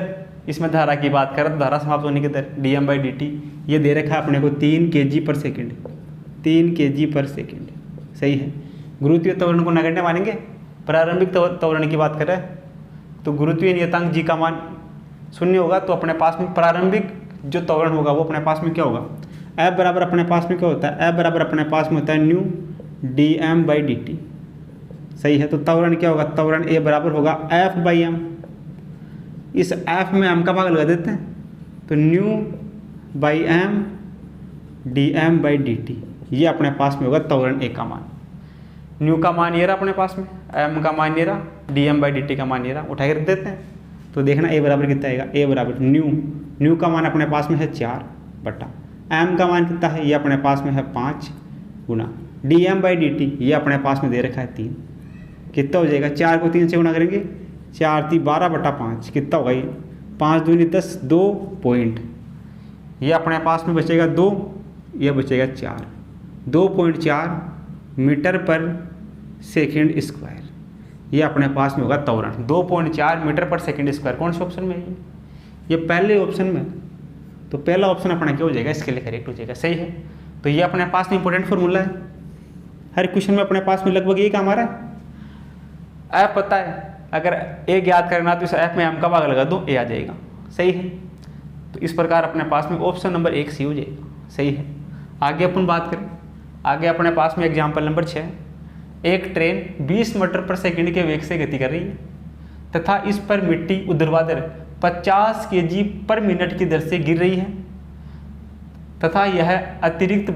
इसमें धारा की बात करें तो धारा समाप्त होने की दर D M by D T, ये दे रखा है अपने को 3 kg पर सेकंड, 3 kg पर सेकंड, सही है। गुरुत्वीय त्वरण को नगण्य मानेंगे, प्रारंभिक त्वरण की बात करें तो गुरुत्वीय नियतांक जी का मान 0 होगा, तो अपने पास में प्रारंभिक जो त्वरण होगा वो अपने पास में क्या होगा, एफ बराबर अपने पास में क्या होता है, एफ बराबर अपने पास में होता है nu d M by D t, सही है। तो त्वरण क्या होगा, त्वरण ए बराबर होगा एफ बाई एम, इस एफ में एम का भाग लगा देते हैं, तो nu by m d M by D T, ये अपने पास में होगा त्वरण ए का मान। न्यू का मान ये रहा अपने पास में, एम का मान ये रहा, d M by D t का मान ये रहा, उठा के रख देते हैं। तो देखना ए बराबर कितना आएगा, ए बराबर न्यू का मान अपने पास में है 4 बटा एम का मान कितना है, ये अपने पास में है 5 गुना D M by D T, ये अपने पास में दे रखा है 3, कितना हो जाएगा, 4 को 3 से गुना करेंगे, 4 3 12 बटा 5, कितना होगा ये, 5 दूनी 10, 2 पॉइंट, ये अपने पास में बचेगा 2, ये बचेगा 4, 2.4 मीटर पर सेकेंड स्क्वायर, ये अपने पास में होगा त्वरण 2.4 मीटर पर सेकेंड स्क्वायर। कौन से ऑप्शन में है ये पहले ऑप्शन में, तो पहला ऑप्शन अपना क्या हो जाएगा, इसके लिए करेक्ट हो जाएगा, सही है। तो ये अपने पास में इंपॉर्टेंट फॉर्मूला है, हर क्वेश्चन में अपने पास में लगभग यही काम आ रहा है। ऐप पता है, अगर ए ज्ञात करना तो इस ऐप में एम का भाग लगा दो, ए आ जाएगा, सही है। तो इस प्रकार अपने पास में ऑप्शन नंबर 1 सी हो जाएगा, सही है। आगे अपन बात करें, आगे अपने पास में एग्जाम्पल नंबर 6, एक ट्रेन 20 मीटर पर सेकंड के वेग से गति कर रही है तथा इस पर मिट्टी ऊर्ध्वाधर 50 kg पर मिनट की दर से गिर रही है, तथा यह अतिरिक्त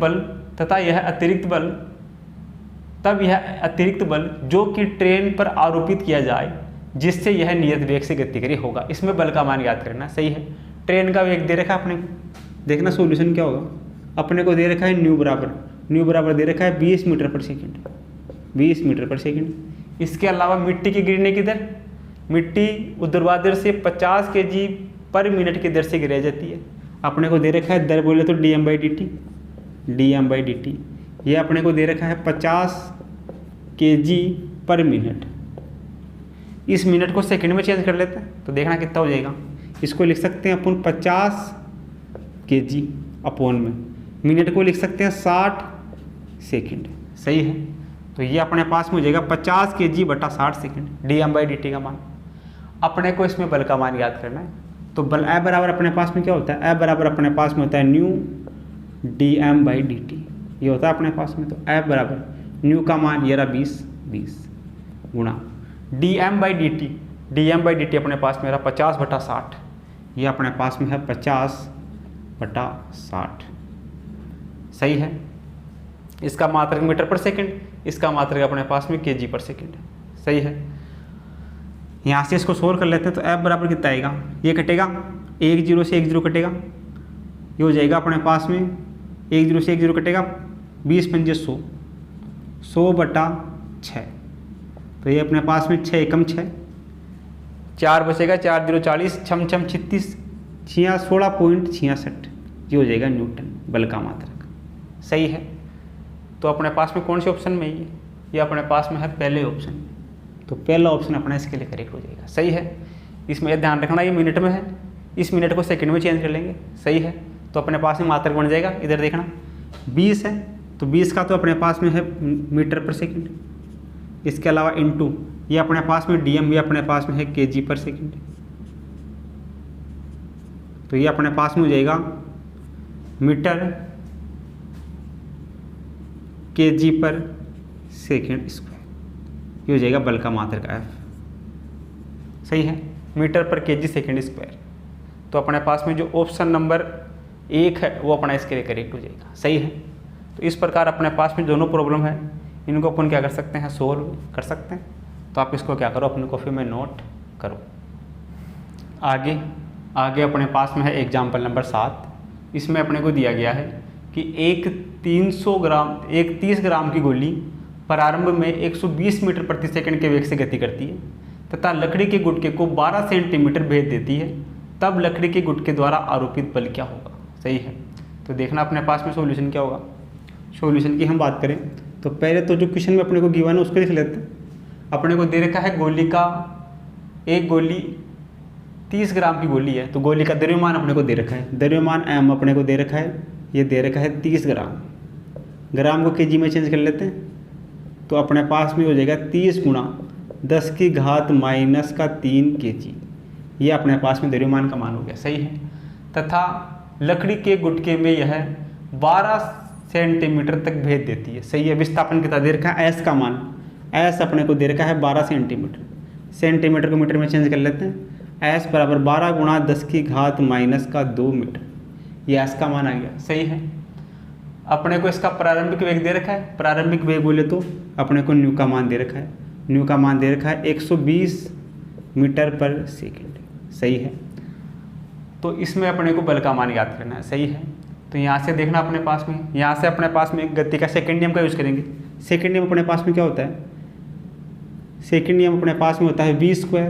बल जो कि ट्रेन पर आरोपित किया जाए जिससे यह नियत वेग से गति करी होगा। इसमें बल का मान याद करना, सही है। ट्रेन का वेग दे रखा है अपने को, देखना सॉल्यूशन क्या होगा। अपने को दे रखा है न्यू बराबर दे रखा है 20 मीटर पर सेकंड, 20 मीटर पर सेकंड। इसके अलावा मिट्टी की गिरने की दर मिट्टी ऊर्ध्वाधर से 50 kg पर मिनट की दर से गिराई जाती है। अपने को दे रखा है दर बोले तो dm/dt, ये अपने को दे रखा है 50 kg पर मिनट। इस मिनट को सेकंड में चेंज कर लेते हैं तो देखना कितना हो जाएगा। इसको लिख सकते हैं अपन 50 kg अपॉन में मिनट को लिख सकते हैं 60 सेकंड। सही है, तो ये अपने पास में हो जाएगा 50 kg बटा 60 सेकंड dm/dt का मान। अपने को इसमें बल का मान याद करना है, तो बल F बराबर अपने पास में क्या होता है, F बराबर अपने पास में होता है न्यू dm/dt, ये होता है अपने पास में। तो F बराबर न्यू का मान ये रहा 20 गुणा dm/dt अपने पास में रहा 50 बटा 60, ये अपने पास में है 50 बटा 60। सही है, इसका मात्रक मीटर पर सेकंड, इसका मात्रक अपने पास में kg पर सेकंड। सही है, यहाँ से इसको सोल्व कर लेते हैं तो F बराबर कितना आएगा, ये कटेगा 1 0 से 1 0 कटेगा, ये हो जाएगा अपने पास में 1 0 से 1 0 कटेगा 20 पंजे 100, 100 बटा 6, तो ये अपने पास में 6 एकम 6, 4 बचेगा 4 0 40, 6 6 36, 16.66, ये हो जाएगा न्यूटन बल का मात्रक। सही है, तो अपने पास में कौन से ऑप्शन में ये अपने पास में है पहले ऑप्शन में, तो पहला ऑप्शन अपना इसके लिए करेक्ट हो जाएगा। सही है, इसमें यह ध्यान रखना ये मिनट में है, इस मिनट को सेकंड में चेंज कर लेंगे। सही है, तो अपने पास में मात्रक बन जाएगा, इधर देखना 20 है तो 20 का तो अपने पास में है मीटर पर सेकंड, इसके अलावा इनटू ये अपने पास में dm, ये अपने पास में है kg पर सेकंड, तो ये अपने पास में हो जाएगा मीटर kg पर सेकंड स्क्वायर, ये हो जाएगा बल का मात्रक F। सही है, मीटर पर kg सेकंड स्क्वायर, तो अपने पास में जो ऑप्शन नंबर 1 है वो अपना इसके लिए करेक्ट हो जाएगा। सही है, तो इस प्रकार अपने पास में दोनों प्रॉब्लम है, इनको अपन क्या कर सकते हैं, सोल्व कर सकते हैं। तो आप इसको क्या करो, अपनी कॉपी में नोट करो। आगे अपने पास में है एग्जाम्पल नंबर 7। इसमें अपने को दिया गया है कि एक 30 ग्राम की गोली प्रारंभ में 120 मीटर प्रति सेकंड के वेग से गति करती है तथा लकड़ी के गुटके को 12 सेंटीमीटर भेद देती है, तब लकड़ी के गुटके द्वारा आरोपित बल क्या होगा। सही है, तो देखना अपने पास में सॉल्यूशन क्या होगा। सॉल्यूशन की हम बात करें तो पहले तो जो क्वेश्चन में अपने को गिवन है उसको लिख लेते हैं। अपने को दे रखा है गोली का, एक गोली 30 ग्राम की गोली है, तो गोली का द्रव्यमान अपने को दे रखा है, द्रव्यमान m अपने को दे रखा है, ये दे रखा है 30 ग्राम को kg में चेंज कर लेते हैं तो अपने पास में हो जाएगा 30 गुणा 10 की घात माइनस का 3 kg, ये अपने पास में द्रव्यमान का मान हो गया। सही है, तथा लकड़ी के गुटके में यह 12 सेंटीमीटर तक भेद देती है। सही है, विस्थापन कितना दे रखा है, s का मान, s अपने को दे रखा है 12 सेंटीमीटर, सेंटीमीटर को मीटर में चेंज कर लेते हैं, s बराबर 12 गुणा 10 की घात माइनस का 2 मीटर, ये s का मान आ गया। सही है, अपने को इसका प्रारंभिक वेग दे रखा है, प्रारंभिक वेग बोले तो अपने को न्यू का मान दे रखा है, न्यू का मान दे रखा है 120 मीटर पर सेकंड। सही है, तो इसमें अपने को बल का मान याद करना है। सही है, तो यहाँ से देखना अपने पास में, यहाँ से अपने पास में गति का सेकंड नियम का यूज़ करेंगे। सेकंड नियम अपने पास में क्या होता है, सेकंड नियम अपने पास में होता है v स्क्वायर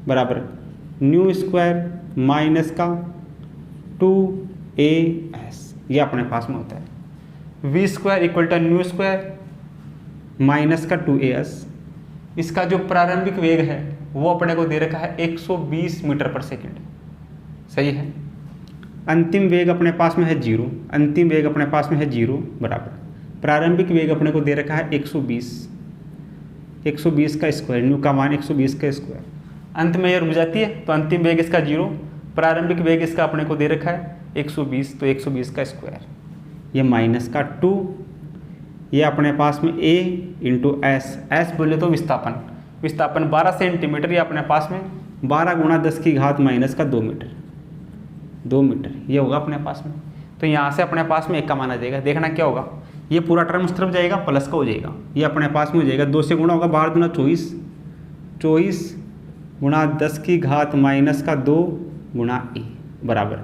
बराबर न्यू स्क्वायर माइनस का 2as, ये अपने पास में होता है। v square equal to nu square minus का 2as, इसका जो प्रारंभिक वेग है वो अपने को दे रखा है 120 मीटर पर सेकंड। सही है, अंतिम वेग अपने पास में है 0, अंतिम वेग अपने पास में है 0 बराबर प्रारंभिक वेग अपने को दे रखा है 120 का स्क्वायर, न्यू का मान 120 का स्क्वायर, अंत में ये रुक जाती है तो अंतिम वेग इसका 0, प्रारंभिक वेग इसका अपने को दे रखा है 120, तो 120 का स्क्वायर, ये माइनस का 2, ये अपने पास में a इंटू एस बोले तो विस्थापन 12 सेंटीमीटर, ये अपने पास में 12 गुणा 10 की घात माइनस का 2 मीटर, ये होगा अपने पास में। तो यहाँ से अपने पास में 1 का मान आ जाएगा। देखना क्या होगा, ये पूरा टर्म उस तरफ जाएगा, प्लस का हो जाएगा, ये अपने पास में हो जाएगा 2 से गुणा होगा, 12 दूना 24 गुणा 10 की घात माइनस का 2 गुणा a बराबर,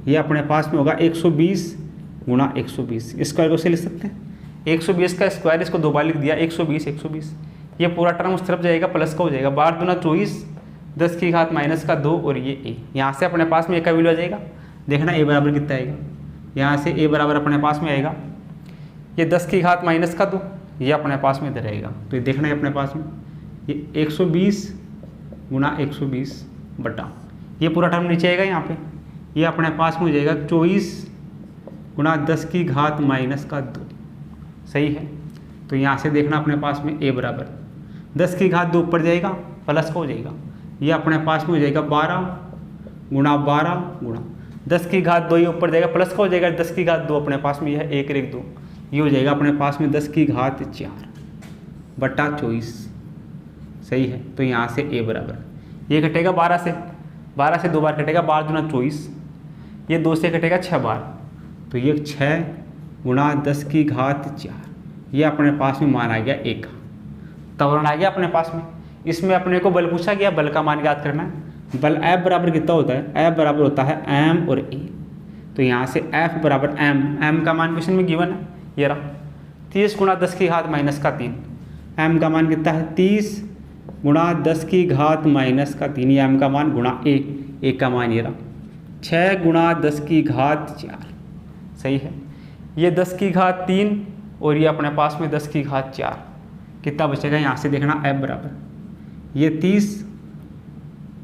ये अपने पास में होगा 120 गुणा 120, स्क्वायर को से लिख सकते हैं 120 का स्क्वायर, इसको 2 बार लिख दिया 120, ये पूरा टर्म उस तरफ जाएगा, प्लस का हो जाएगा, 12 दूना 24 10 की घात माइनस का 2 और ये a, यहाँ से अपने पास में a का वैल्यू आ जाएगा। देखना a बराबर कितना आएगा, यहाँ से a बराबर अपने पास में आएगा, ये 10 की घात माइनस का 2, ये अपने पास में इधर रहेगा। तो ये देखना है अपने पास में ये 120 गुणा 120 बटा, ये पूरा टर्म नीचे आएगा यहाँ पे, ये अपने पास में हो जाएगा 24 गुणा 10 की घात माइनस का 2। सही है। तो यहाँ से देखना अपने पास में a बराबर 10 की घात 2 ऊपर जाएगा, प्लस का हो जाएगा, ये अपने पास में हो जाएगा 12 गुणा 10 की घात 2, ये ऊपर जाएगा, प्लस का हो जाएगा, 10 की घात 2 अपने पास में यह 1 1 2, ये हो जाएगा अपने पास में 10 की घात 4 बटा 24। सही है। तो यहाँ से a बराबर ये कटेगा 12 से 2 बार कटेगा, 12 दूना 24, ये 2 से कटेगा 6 बार, तो ये 6 गुणा 10 की घात 4, ये अपने पास में मान आ गया 1, त्वरण आ गया अपने पास में। इसमें अपने को बल पूछा गया, बल का मान ज्ञात करना है। बल F बराबर कितना होता है, F बराबर होता है m और a। तो यहाँ से F बराबर m का मान क्वेश्चन में गिवन है, ये रहा 30 गुणा 10 की घात माइनस का 3, m का मान कितना है 30 गुणा 10 की घात माइनस का 3, ये m का मान गुणा a का मान ये रहा 6 गुणा 10 की घात 4। सही है। ये 10 की घात 3 और ये अपने पास में 10 की घात 4, कितना बचेगा, यहाँ से देखना F बराबर ये 30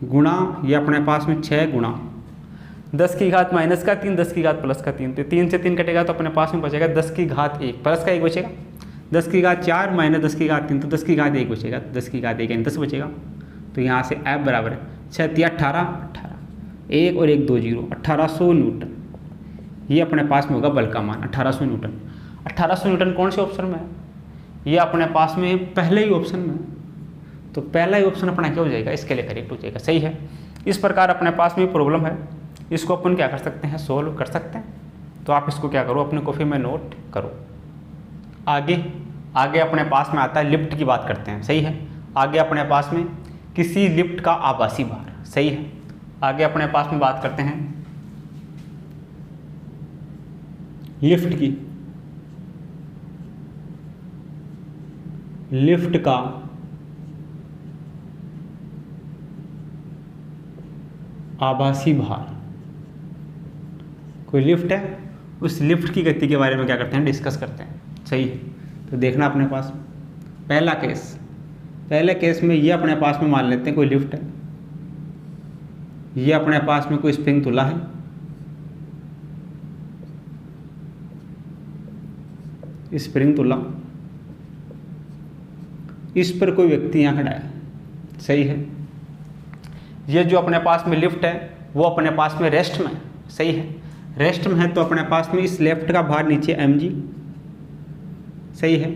गुणा ये अपने पास में 6 गुणा 10 की घात माइनस का 3, 10 की घात प्लस का 3, तो 3 से 3 कटेगा, तो अपने पास में बचेगा 10 की घात 1, प्लस का 1 बचेगा, 10 की घात 4 माइनस 10 की घात 3, तो 10 की घात 1 बचेगा, 10 की घात 1 यानी 10 बचेगा। तो यहाँ से F बराबर है 6 3 18 1 और 1 2 0 1800 न्यूटन, ये अपने पास में होगा बल का मान 1800 न्यूटन। 1800 न्यूटन कौन से ऑप्शन में है, ये अपने पास में पहले ही ऑप्शन में, तो पहला ही ऑप्शन अपना क्या हो जाएगा, इसके लिए करेक्ट हो जाएगा। सही है। इस प्रकार अपने पास में प्रॉब्लम है, इसको अपन क्या कर सकते हैं, सोल्व कर सकते हैं। तो आप इसको क्या करो, अपने कॉपी में नोट करो। आगे अपने पास में आता है लिफ्ट की बात करते हैं। सही है। आगे अपने पास में किसी लिफ्ट का आभासी भार। सही है। आगे अपने पास में बात करते हैं लिफ्ट का आभासी भार। कोई लिफ्ट है, उस लिफ्ट की गति के बारे में क्या करते हैं, डिस्कस करते हैं। सही है। तो देखना अपने पास पहले केस में ये अपने पास में मान लेते हैं कोई लिफ्ट है, ये अपने पास में कोई स्प्रिंग तुला है, स्प्रिंग तुला, इस पर कोई व्यक्ति यहाँ खड़ा है। सही है। ये जो अपने पास में लिफ्ट है वो अपने पास में रेस्ट में है। सही है। रेस्ट में है तो अपने पास में इस लेफ्ट का भार नीचे mg। सही है।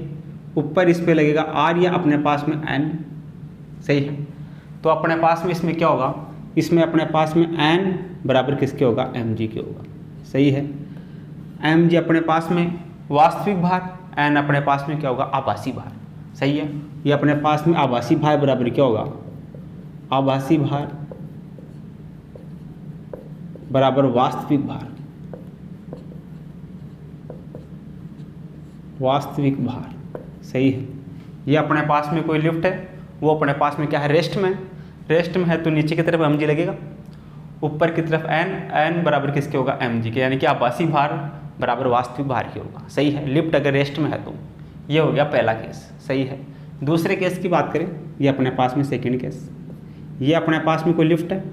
ऊपर इस पे लगेगा r या अपने पास में n। सही है। तो अपने पास में इसमें क्या होगा, इसमें अपने पास में n बराबर किसके होगा, mg के होगा। सही है। mg अपने पास में वास्तविक भार, n अपने पास में क्या होगा, आभासी भार। सही है। ये अपने पास में आभासी भार बराबर क्या होगा, आभासी भार बराबर वास्तविक भार। वास्तविक भार। सही है। ये अपने पास में कोई लिफ्ट है, वो अपने पास में क्या है, रेस्ट में है तो नीचे की तरफ mg लगेगा, ऊपर की तरफ n बराबर किसके होगा, mg के, यानी कि आभासी भार बराबर वास्तविक भार की होगा। सही है। लिफ्ट अगर रेस्ट में है तो ये हो गया पहला केस। सही है। दूसरे केस की बात करें, ये अपने पास में सेकंड केस, ये अपने पास में कोई लिफ्ट है,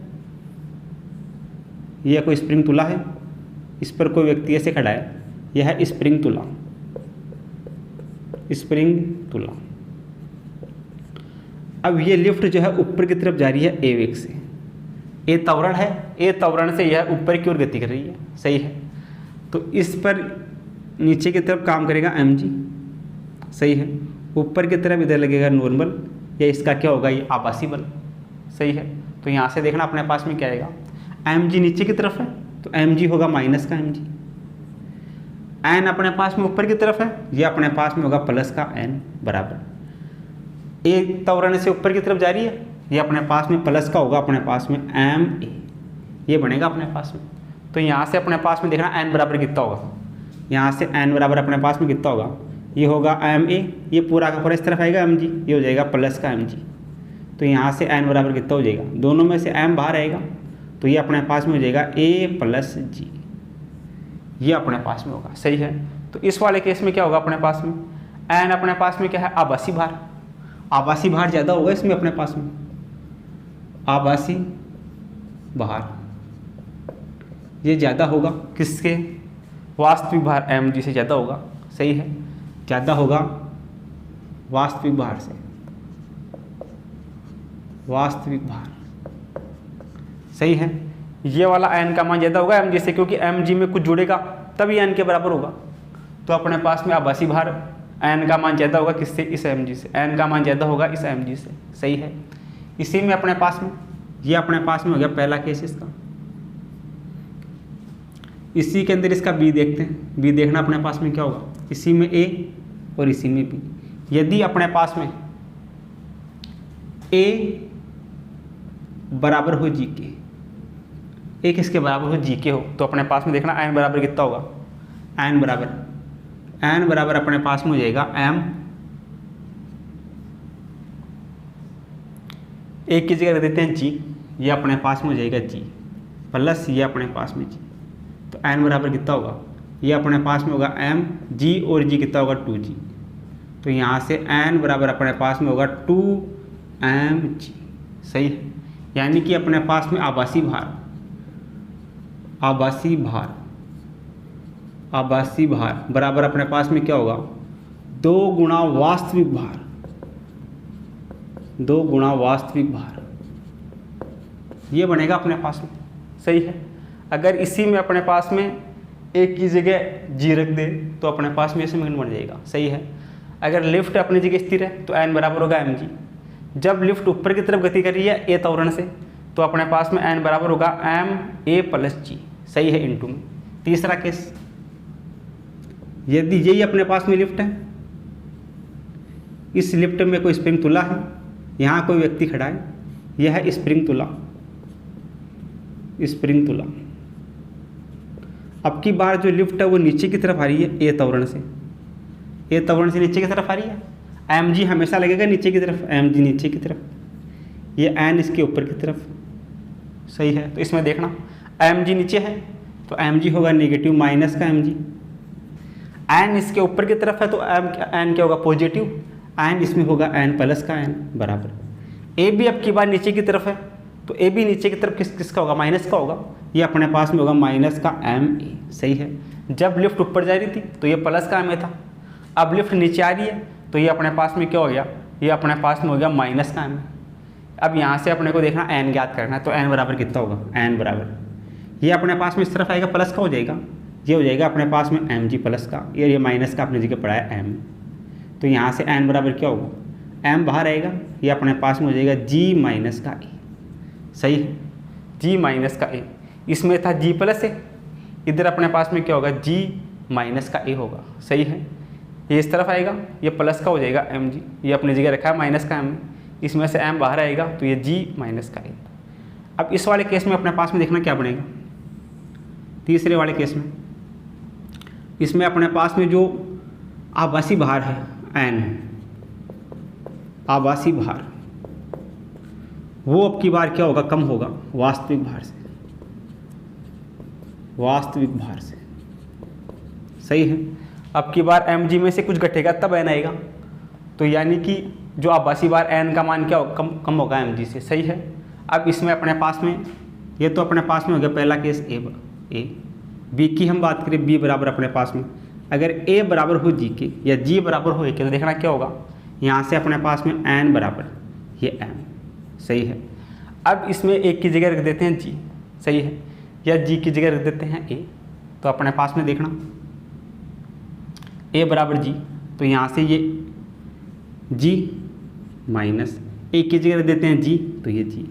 यह कोई स्प्रिंग तुला है, इस पर कोई व्यक्ति ऐसे खड़ा है, यह है स्प्रिंग तुला। अब ये लिफ्ट जो है ऊपर की तरफ जा रही है a वेग से, a त्वरण है, a त्वरण से यह ऊपर की ओर गति कर रही है। सही है। तो इस पर नीचे की तरफ काम करेगा mg। सही है। ऊपर की तरफ इधर लगेगा नॉर्मल, या इसका क्या होगा, ये आभासी बल। सही है। तो यहाँ से देखना अपने पास में क्या आएगा, mg नीचे की तरफ है तो mg होगा माइनस का mg, n अपने पास में ऊपर की तरफ है, ये अपने पास में होगा प्लस का n बराबर एक त्वरण से ऊपर की तरफ जा रही है, ये अपने पास में प्लस का होगा, अपने पास में ma, ये बनेगा अपने पास में। तो यहाँ से अपने पास में देखना n बराबर कितना होगा, यहाँ से n बराबर अपने पास में कितना होगा, ये होगा ma, ये पूरा का पूरा इस तरफ आएगा mg, ये हो जाएगा प्लस का mg। तो यहाँ से n बराबर कितना हो जाएगा, दोनों में से m बाहर आएगा तो ये अपने पास में हो जाएगा a प्लस जी, ये अपने पास में होगा। सही है। तो इस वाले केस में क्या होगा अपने पास में, n अपने पास में क्या है, आभासी भार, आभासी भार ज़्यादा होगा इसमें अपने पास में, आभासी भार ये ज़्यादा होगा किसके, वास्तविक भार mg से ज़्यादा होगा। सही है, ज़्यादा होगा वास्तविक भार से, वास्तविक भार। सही है, ये वाला n का मान ज़्यादा होगा mg से, क्योंकि mg में कुछ जुड़ेगा तभी n के बराबर होगा। तो अपने पास में आभासी भार n का मान ज़्यादा होगा किससे, इस mg से, n का मान ज़्यादा होगा इस mg से। सही है। इसी में अपने पास में, ये अपने पास में हो गया पहला केस इसका। इसी के अंदर इसका b देखते हैं, b देखना अपने पास में क्या होगा, इसी में a और इसी में b। यदि अपने पास में a बराबर हो g के, a किसके बराबर हो, g के हो, तो अपने पास में देखना n बराबर कितना होगा, n बराबर अपने पास में हो जाएगा m, एक की जगह रख देते हैं g, ये अपने पास में हो जाएगा g प्लस ये अपने पास में g, तो n बराबर कितना होगा, ये अपने पास में होगा m, g और g कितना होगा 2g, तो यहाँ से n बराबर अपने पास में होगा 2mg। सही है, यानी कि अपने पास में आभासी भार, आभासी भार, आभासी भार बराबर अपने पास में क्या होगा, 2 गुणा वास्तविक भार, 2 गुणा वास्तविक भार, ये बनेगा अपने पास में। सही है। अगर इसी में अपने पास में एक की जगह g रख दे तो अपने पास में ये समीकरण बन जाएगा। सही है। अगर लिफ्ट अपनी जगह स्थिर है तो n बराबर होगा mg। जब लिफ्ट ऊपर की तरफ गति कर रही है a त्वरण से तो अपने पास में n बराबर होगा m a प्लस g। सही है, इंटू में। तीसरा केस, यदि यही अपने पास में लिफ्ट है, इस लिफ्ट में कोई स्प्रिंग तुला है, यहाँ कोई व्यक्ति खड़ा है, यह है स्प्रिंग तुला, स्प्रिंग तुला। अब की बार जो लिफ्ट है वो नीचे की तरफ आ रही है ए त्वरण से, ए त्वरण से नीचे की तरफ आ रही है, mg हमेशा लगेगा नीचे की तरफ, mg नीचे की तरफ, ये n इसके ऊपर की तरफ। सही है। तो इसमें देखना mg नीचे है तो mg होगा नेगेटिव माइनस का mg, n इसके ऊपर की तरफ है तो n क्या होगा, पॉजिटिव, n इसमें होगा n प्लस का n बराबर। ए भी अब की बार नीचे की तरफ है तो ए भी नीचे की तरफ किसका होगा, माइनस का होगा, ये अपने पास में होगा माइनस का ma। सही है। जब लिफ्ट ऊपर जा रही थी तो ये प्लस का ma था, अब लिफ्ट नीचे आ रही है तो ये अपने पास में क्या हो गया, ये अपने पास में हो गया माइनस का ma। अब यहाँ से अपने को देखना n ज्ञात करना है, तो n बराबर कितना होगा, n बराबर ये अपने पास में इस तरफ आएगा, प्लस का हो जाएगा, ये हो जाएगा अपने पास में mg प्लस का, ये माइनस का अपने जगह पड़ा है m, तो यहाँ से n बराबर क्या होगा, m बाहर आएगा, ये अपने पास में हो जाएगा g माइनस का a। सही है, g माइनस का a, इसमें था g प्लस a, इधर अपने पास में क्या होगा, g माइनस का a होगा। सही है। ये इस तरफ आएगा, ये प्लस का हो जाएगा mg, ये अपनी जगह रखा है माइनस का m, इसमें से m बाहर आएगा तो ये g माइनस का a। अब इस वाले केस में अपने पास में देखना क्या बनेगा, तीसरे वाले केस में, इसमें अपने पास में जो आभासी भार है n, आभासी भार, वो अब की बार क्या होगा, कम होगा वास्तविक भार से, वास्तविक भार से। सही है। अब की बार mg में से कुछ घटेगा तब n आएगा, तो यानी कि जो आभासी बार n का मान क्या होगा, कम होगा mg से। सही है। अब इसमें अपने पास में, ये तो अपने पास में हो गया पहला केस a। b की हम बात करें, b बराबर अपने पास में अगर a बराबर हो g के या g बराबर हो a के, तो देखना क्या होगा, यहाँ से अपने पास में n बराबर ये m। सही है। अब इसमें एक की जगह रख देते हैं g। सही है। या g की जगह रख देते हैं a, तो अपने पास में देखना a बराबर g, तो यहाँ से ये g माइनस एक की जगह रख देते हैं g, तो ये g,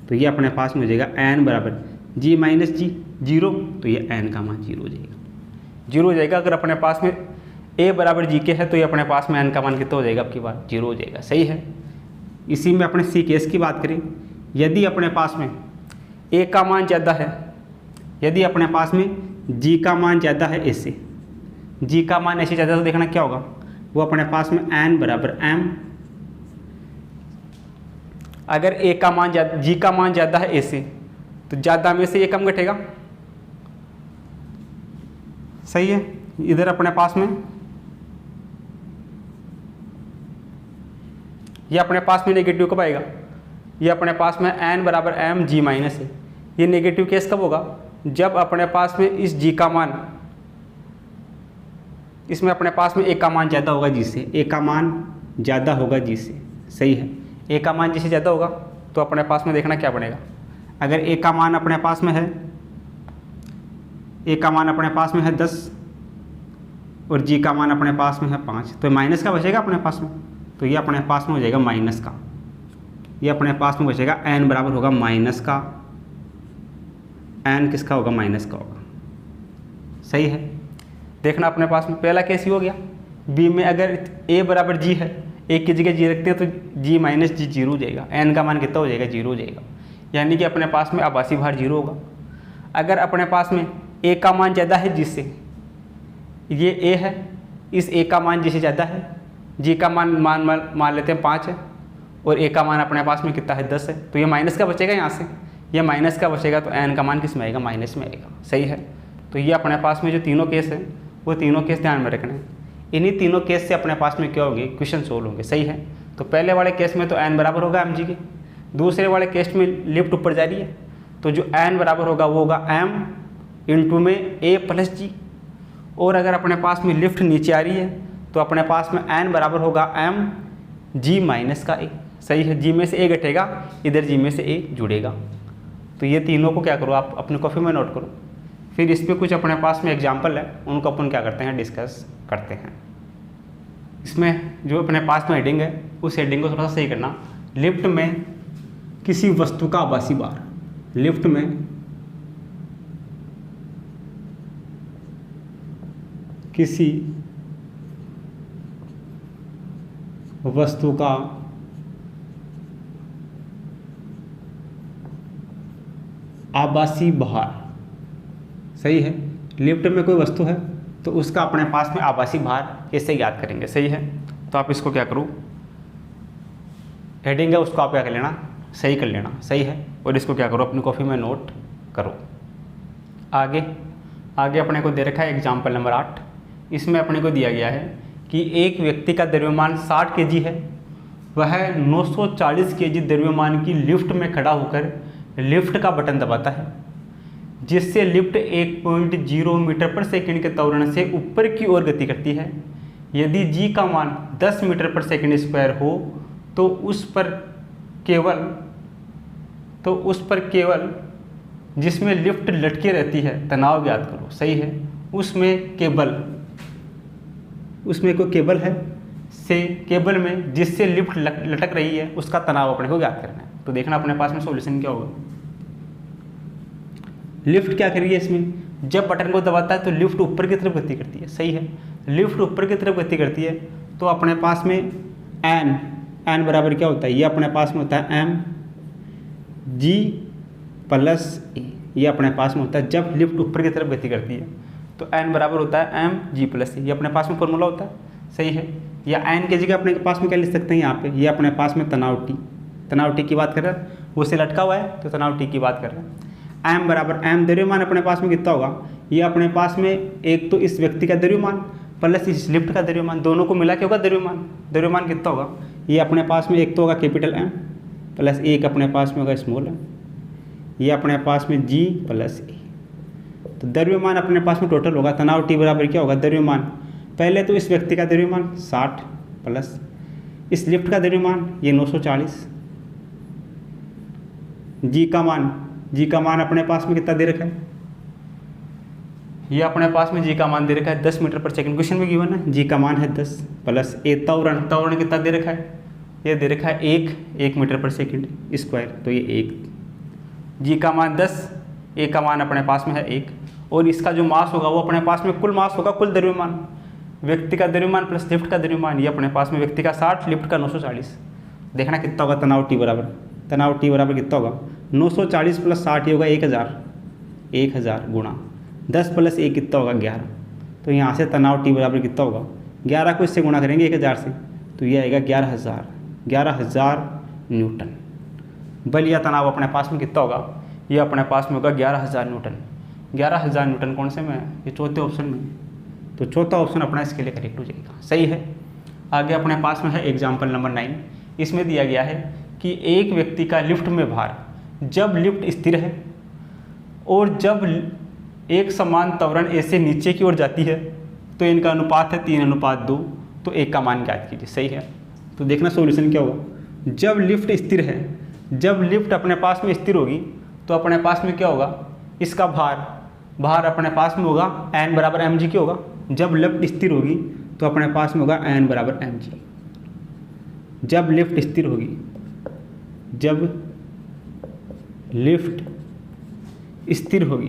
तो ये अपने पास में हो जाएगा n बराबर g माइनस g, 0, तो ये n का मान 0 हो जाएगा, 0 हो जाएगा। अगर अपने पास में a बराबर g के है तो ये अपने पास में n का मान कितना हो जाएगा, अब की बार 0 हो जाएगा। सही है। इसी में अपने सी केस की बात करें, यदि अपने पास में a का मान ज़्यादा है, यदि अपने पास में g का मान ज़्यादा है a से, g का मान ऐसे ज़्यादा, तो देखना क्या होगा, वो अपने पास में n बराबर m, अगर ए का मान जी का मान ज़्यादा है ए से, तो ज़्यादा में से ये कम घटेगा। सही है। इधर अपने पास में ये अपने पास में नेगेटिव कब आएगा, ये अपने पास में n बराबर m g माइनस है। ये नेगेटिव केस कब होगा, जब अपने पास में इस g का मान, इसमें अपने पास में a का मान ज़्यादा होगा g से, a का मान ज़्यादा होगा g से। सही है। a का मान g से ज़्यादा होगा तो अपने पास में देखना क्या बनेगा, अगर a का मान अपने पास में है, a का मान अपने पास में है 10 और g का मान अपने पास में है 5, तो माइनस का बचेगा अपने पास में, तो ये अपने पास में हो जाएगा माइनस का, ये अपने पास में बचेगा n बराबर होगा माइनस का, n किसका होगा, माइनस का होगा। सही है। देखना अपने पास में पहला केस ही हो गया। b में अगर a बराबर g है, एक की जगह g रखते हैं तो g माइनस जी 0 हो जाएगा, n का मान कितना हो जाएगा, 0 हो जाएगा, यानी कि अपने पास में आभासी भार 0 होगा। अगर अपने पास में a का मान ज़्यादा है g से, ये a है, इस a का मान g से ज़्यादा है, g का मान लेते हैं 5 है और a का मान अपने पास में कितना है, 10 है, तो ये माइनस का बचेगा यहाँ से, ये माइनस का बचेगा तो n का मान किस में आएगा, माइनस में आएगा। सही है। तो ये अपने पास में जो तीनों केस हैं वो तीनों केस ध्यान में रखना है। इन्हीं तीनों केस से अपने पास में क्या होंगे, क्वेश्चन सोल्व होंगे। सही है। तो पहले वाले केस में तो n बराबर होगा mg के, दूसरे वाले केस में लिफ्ट ऊपर जा रही है तो जो n बराबर होगा वो होगा m इंटू में a प्लस जी, और अगर अपने पास में लिफ्ट नीचे आ रही है तो अपने पास में n बराबर होगा m g माइनस का a। सही है। g में से a घटेगा, इधर g में से a जुड़ेगा। तो ये तीनों को क्या करो, आप अपने कॉपी में नोट करो। फिर इस पर कुछ अपने पास में एग्जाम्पल है, उनको अपन क्या करते हैं, डिस्कस करते हैं। इसमें जो अपने पास में हेडिंग है उस हेडिंग को थोड़ा सा सही करना। लिफ्ट में किसी वस्तु का आभासी भार, लिफ्ट में किसी वस्तु का आभासी भार। सही है। लिफ्ट में कोई वस्तु है तो उसका अपने पास में आभासी भार कैसे याद करेंगे। सही है। तो आप इसको क्या करो, हेडिंग है उसको आप क्या कर लेना, सही कर लेना। सही है। और इसको क्या करो, अपनी कॉपी में नोट करो। आगे अपने को दे रखा है एग्जाम्पल नंबर 8। इसमें अपने को दिया गया है कि एक व्यक्ति का द्रव्यमान 60 kg है, वह 940 kg द्रव्यमान की लिफ्ट में खड़ा होकर लिफ्ट का बटन दबाता है, जिससे लिफ्ट 1.0 मीटर पर सेकंड के त्वरण से ऊपर की ओर गति करती है। यदि g का मान 10 मीटर पर सेकंड स्क्वायर हो तो उस पर केवल जिसमें लिफ्ट लटके रहती है तनाव ज्ञात करो। सही है। उसमें कोई केबल है, से केबल में जिससे लिफ्ट लटक रही है उसका तनाव अपने को ज्ञात करना है। तो देखना अपने पास में सॉल्यूशन क्या होगा। लिफ्ट क्या कर रही है, इसमें जब बटन को दबाता है तो लिफ्ट ऊपर की तरफ गति करती है। सही है। लिफ्ट ऊपर की तरफ गति करती है तो अपने पास में n बराबर क्या होता है, ये अपने पास में होता है m g प्लस a। ये अपने पास में होता है जब लिफ्ट ऊपर की तरफ गति करती है तो n बराबर होता है m g प्लस a। ये अपने पास में फॉर्मूला होता है। सही है। या n की जगह अपने पास में क्या लिख सकते हैं यहाँ पे, ये अपने पास में तनाव t की बात कर रहा है, वो से लटका हुआ है तो तनाव t की बात कर रहा है। m बराबर m द्रव्यमान अपने पास में कितना होगा, ये अपने पास में एक तो इस व्यक्ति का द्रव्यमान प्लस इस लिफ्ट का द्रव्यमान, दोनों को मिला के होगा द्रव्यमान कितना होगा, ये अपने पास में एक तो होगा कैपिटल M प्लस एक अपने पास में होगा स्मॉल m, ये अपने पास में g प्लस a। तो द्रव्यमान अपने पास में टोटल होगा, तनाव t बराबर क्या होगा, द्रव्यमान पहले तो इस व्यक्ति का द्रव्यमान 60 प्लस इस लिफ्ट का द्रव्यमान ये 940, जी का मान अपने पास में कितना दे रखा है, ये अपने पास में जी का मान दे रखा है 10 मीटर पर सेकंड, क्वेश्चन में गिवन है। जी का मान है 10 प्लस ए त्वरण कितना दे रखा है, ये दे रखा है 1 मीटर पर सेकंड स्क्वायर, तो ये 1। जी का मान 10, ए का मान अपने पास में है 1, और इसका जो मास होगा वो अपने पास में कुल मास होगा, कुल द्रव्यमान, व्यक्ति का द्रव्यमान प्लस लिफ्ट का द्रव्यमान, ये अपने पास में व्यक्ति का 60, लिफ्ट का 940। देखना कितना होगा तनाव टी बराबर कितना होगा, 940 प्लस 60 ये होगा 1000 गुणा 10 प्लस 1 कितना होगा 11। तो यहाँ से तनाव टी बराबर कितना होगा, 11 को इससे गुणा करेंगे 1000 से, तो ये आएगा 11000 न्यूटन। बल या तनाव अपने पास में कितना होगा, ये अपने पास में होगा 11,000 न्यूटन। 11,000 न्यूटन कौन से में है, ये चौथे ऑप्शन में। तो चौथा ऑप्शन अपना इसके लिए करेक्ट हो जाएगा, सही है। आगे अपने पास में है एग्जाम्पल नंबर 9। इसमें दिया गया है कि एक व्यक्ति का लिफ्ट में भार जब लिफ्ट स्थिर है और जब एक समान त्वरण ए से नीचे की ओर जाती है तो इनका अनुपात है 3:2, तो एक का मान ज्ञात कीजिए, सही है। तो देखना सॉल्यूशन क्या होगा। जब लिफ्ट स्थिर है, जब लिफ्ट अपने पास में स्थिर होगी तो अपने पास में क्या होगा, इसका भार अपने पास में होगा N बराबर mg क्या होगा। जब लिफ्ट स्थिर होगी तो अपने पास में होगा N बराबर mg। जब लिफ्ट स्थिर होगी, जब लिफ्ट स्थिर होगी,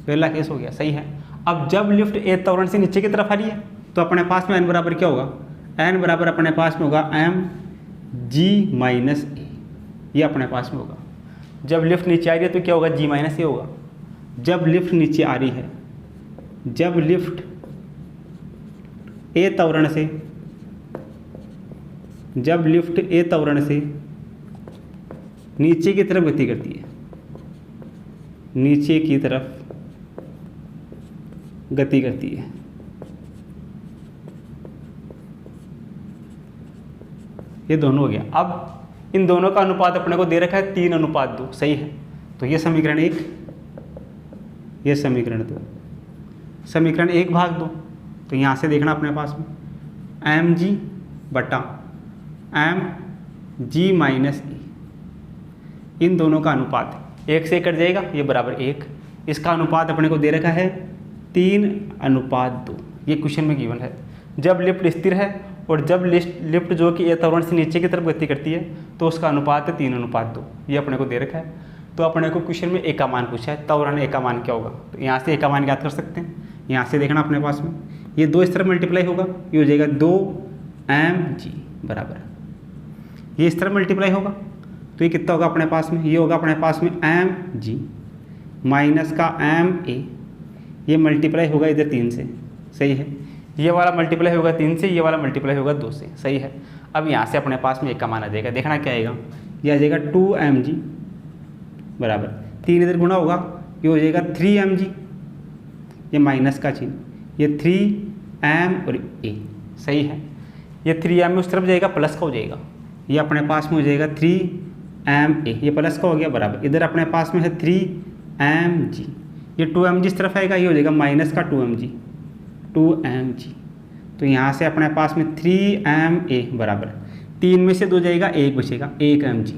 पहला केस हो गया, सही है। अब जब लिफ्ट ए त्वरण से नीचे की तरफ आ रही है तो अपने पास में N बराबर क्या होगा, N बराबर अपने पास में होगा mg माइनस ए, ये अपने पास में होगा। जब लिफ्ट नीचे आ रही है तो क्या होगा, g माइनस ए होगा। जब लिफ्ट नीचे आ रही है, जब लिफ्ट ए त्वरण से, जब लिफ्ट ए त्वरण से नीचे की तरफ गति करती है, नीचे की तरफ गति करती है, ये दोनों हो गया। अब इन दोनों का अनुपात अपने को दे रखा है 3:2, सही है। तो ये समीकरण 1, ये समीकरण 2, समीकरण 1 भाग 2। तो यहाँ से देखना अपने पास में mg बटा mg माइनस ए, इन दोनों का अनुपात 1 से कट जाएगा, ये बराबर 1। इसका अनुपात अपने को दे रखा है 3:2, ये क्वेश्चन में गिवन है। जब लिफ्ट स्थिर है और जब लिफ्ट जो कि ए त्वरण से नीचे की तरफ गति करती है तो उसका अनुपात है 3:2, ये अपने को दे रखा है। तो अपने को क्वेश्चन में ए का मान पूछा है, त्वरण ए का मान क्या होगा, तो यहाँ से ए का मान ज्ञात कर सकते हैं। यहाँ से देखना अपने पास में ये 2 इस तरफ मल्टीप्लाई होगा, ये हो जाएगा 2mg बराबर, ये इस तरफ मल्टीप्लाई होगा तो ये कितना होगा अपने पास में, ये होगा अपने पास में mg माइनस का ma, ये मल्टीप्लाई होगा इधर 3 से, सही है। ये वाला मल्टीप्लाई होगा 3 से, ये वाला मल्टीप्लाई होगा 2 से, सही है। अब यहाँ से अपने पास में एक का मान आ जाएगा, देखना क्या आएगा, ये आ जाएगा 2mg बराबर 3 इधर गुणा होगा, ये हो जाएगा 3mg, ये माइनस का चिन्ह, ये 3m और a, सही है। ये 3m उस तरफ जाएगा, प्लस का हो जाएगा, ये अपने पास में हो जाएगा 3ma, ये प्लस का हो गया बराबर, इधर अपने पास में है 3mg, ये 2mg इस तरफ आएगा, ये हो जाएगा माइनस का 2mg। तो यहाँ से अपने पास में 3ma बराबर 3 में से 2 जाएगा, 1 बचेगा, 1mg।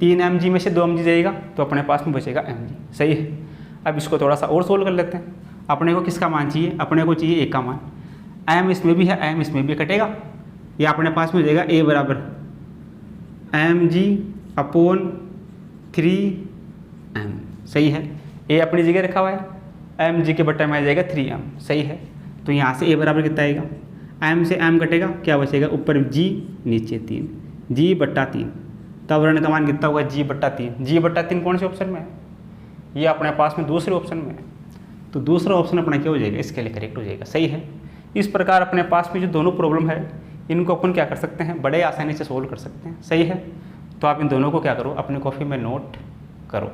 3mg में से 2mg जाएगा तो अपने पास में बचेगा mg, सही है। अब इसको थोड़ा सा और सोल्व कर लेते हैं। अपने को किसका मान चाहिए, अपने को चाहिए a का मान। m इसमें भी है, m इसमें भी कटेगा, ये अपने पास में हो जाएगा a बराबर mg/3m, सही है। a अपनी जगह रखा हुआ है, mg के बट्टे में आ जाएगा 3m, सही है। तो यहाँ से a बराबर कितना आएगा, m से m कटेगा, क्या बचेगा, ऊपर g नीचे 3, g/3, त्वरण का मान कितना होगा, g/3। g/3 कौन से ऑप्शन में है, ये अपने पास में दूसरे ऑप्शन में है, तो दूसरा ऑप्शन अपना क्या हो जाएगा, इसके लिए करेक्ट हो जाएगा, सही है। इस प्रकार अपने पास में जो दोनों प्रॉब्लम है इनको अपन क्या कर सकते हैं, बड़े आसानी से सोल्व कर सकते हैं, सही है। तो आप इन दोनों को क्या करो, अपनी कॉपी में नोट करो।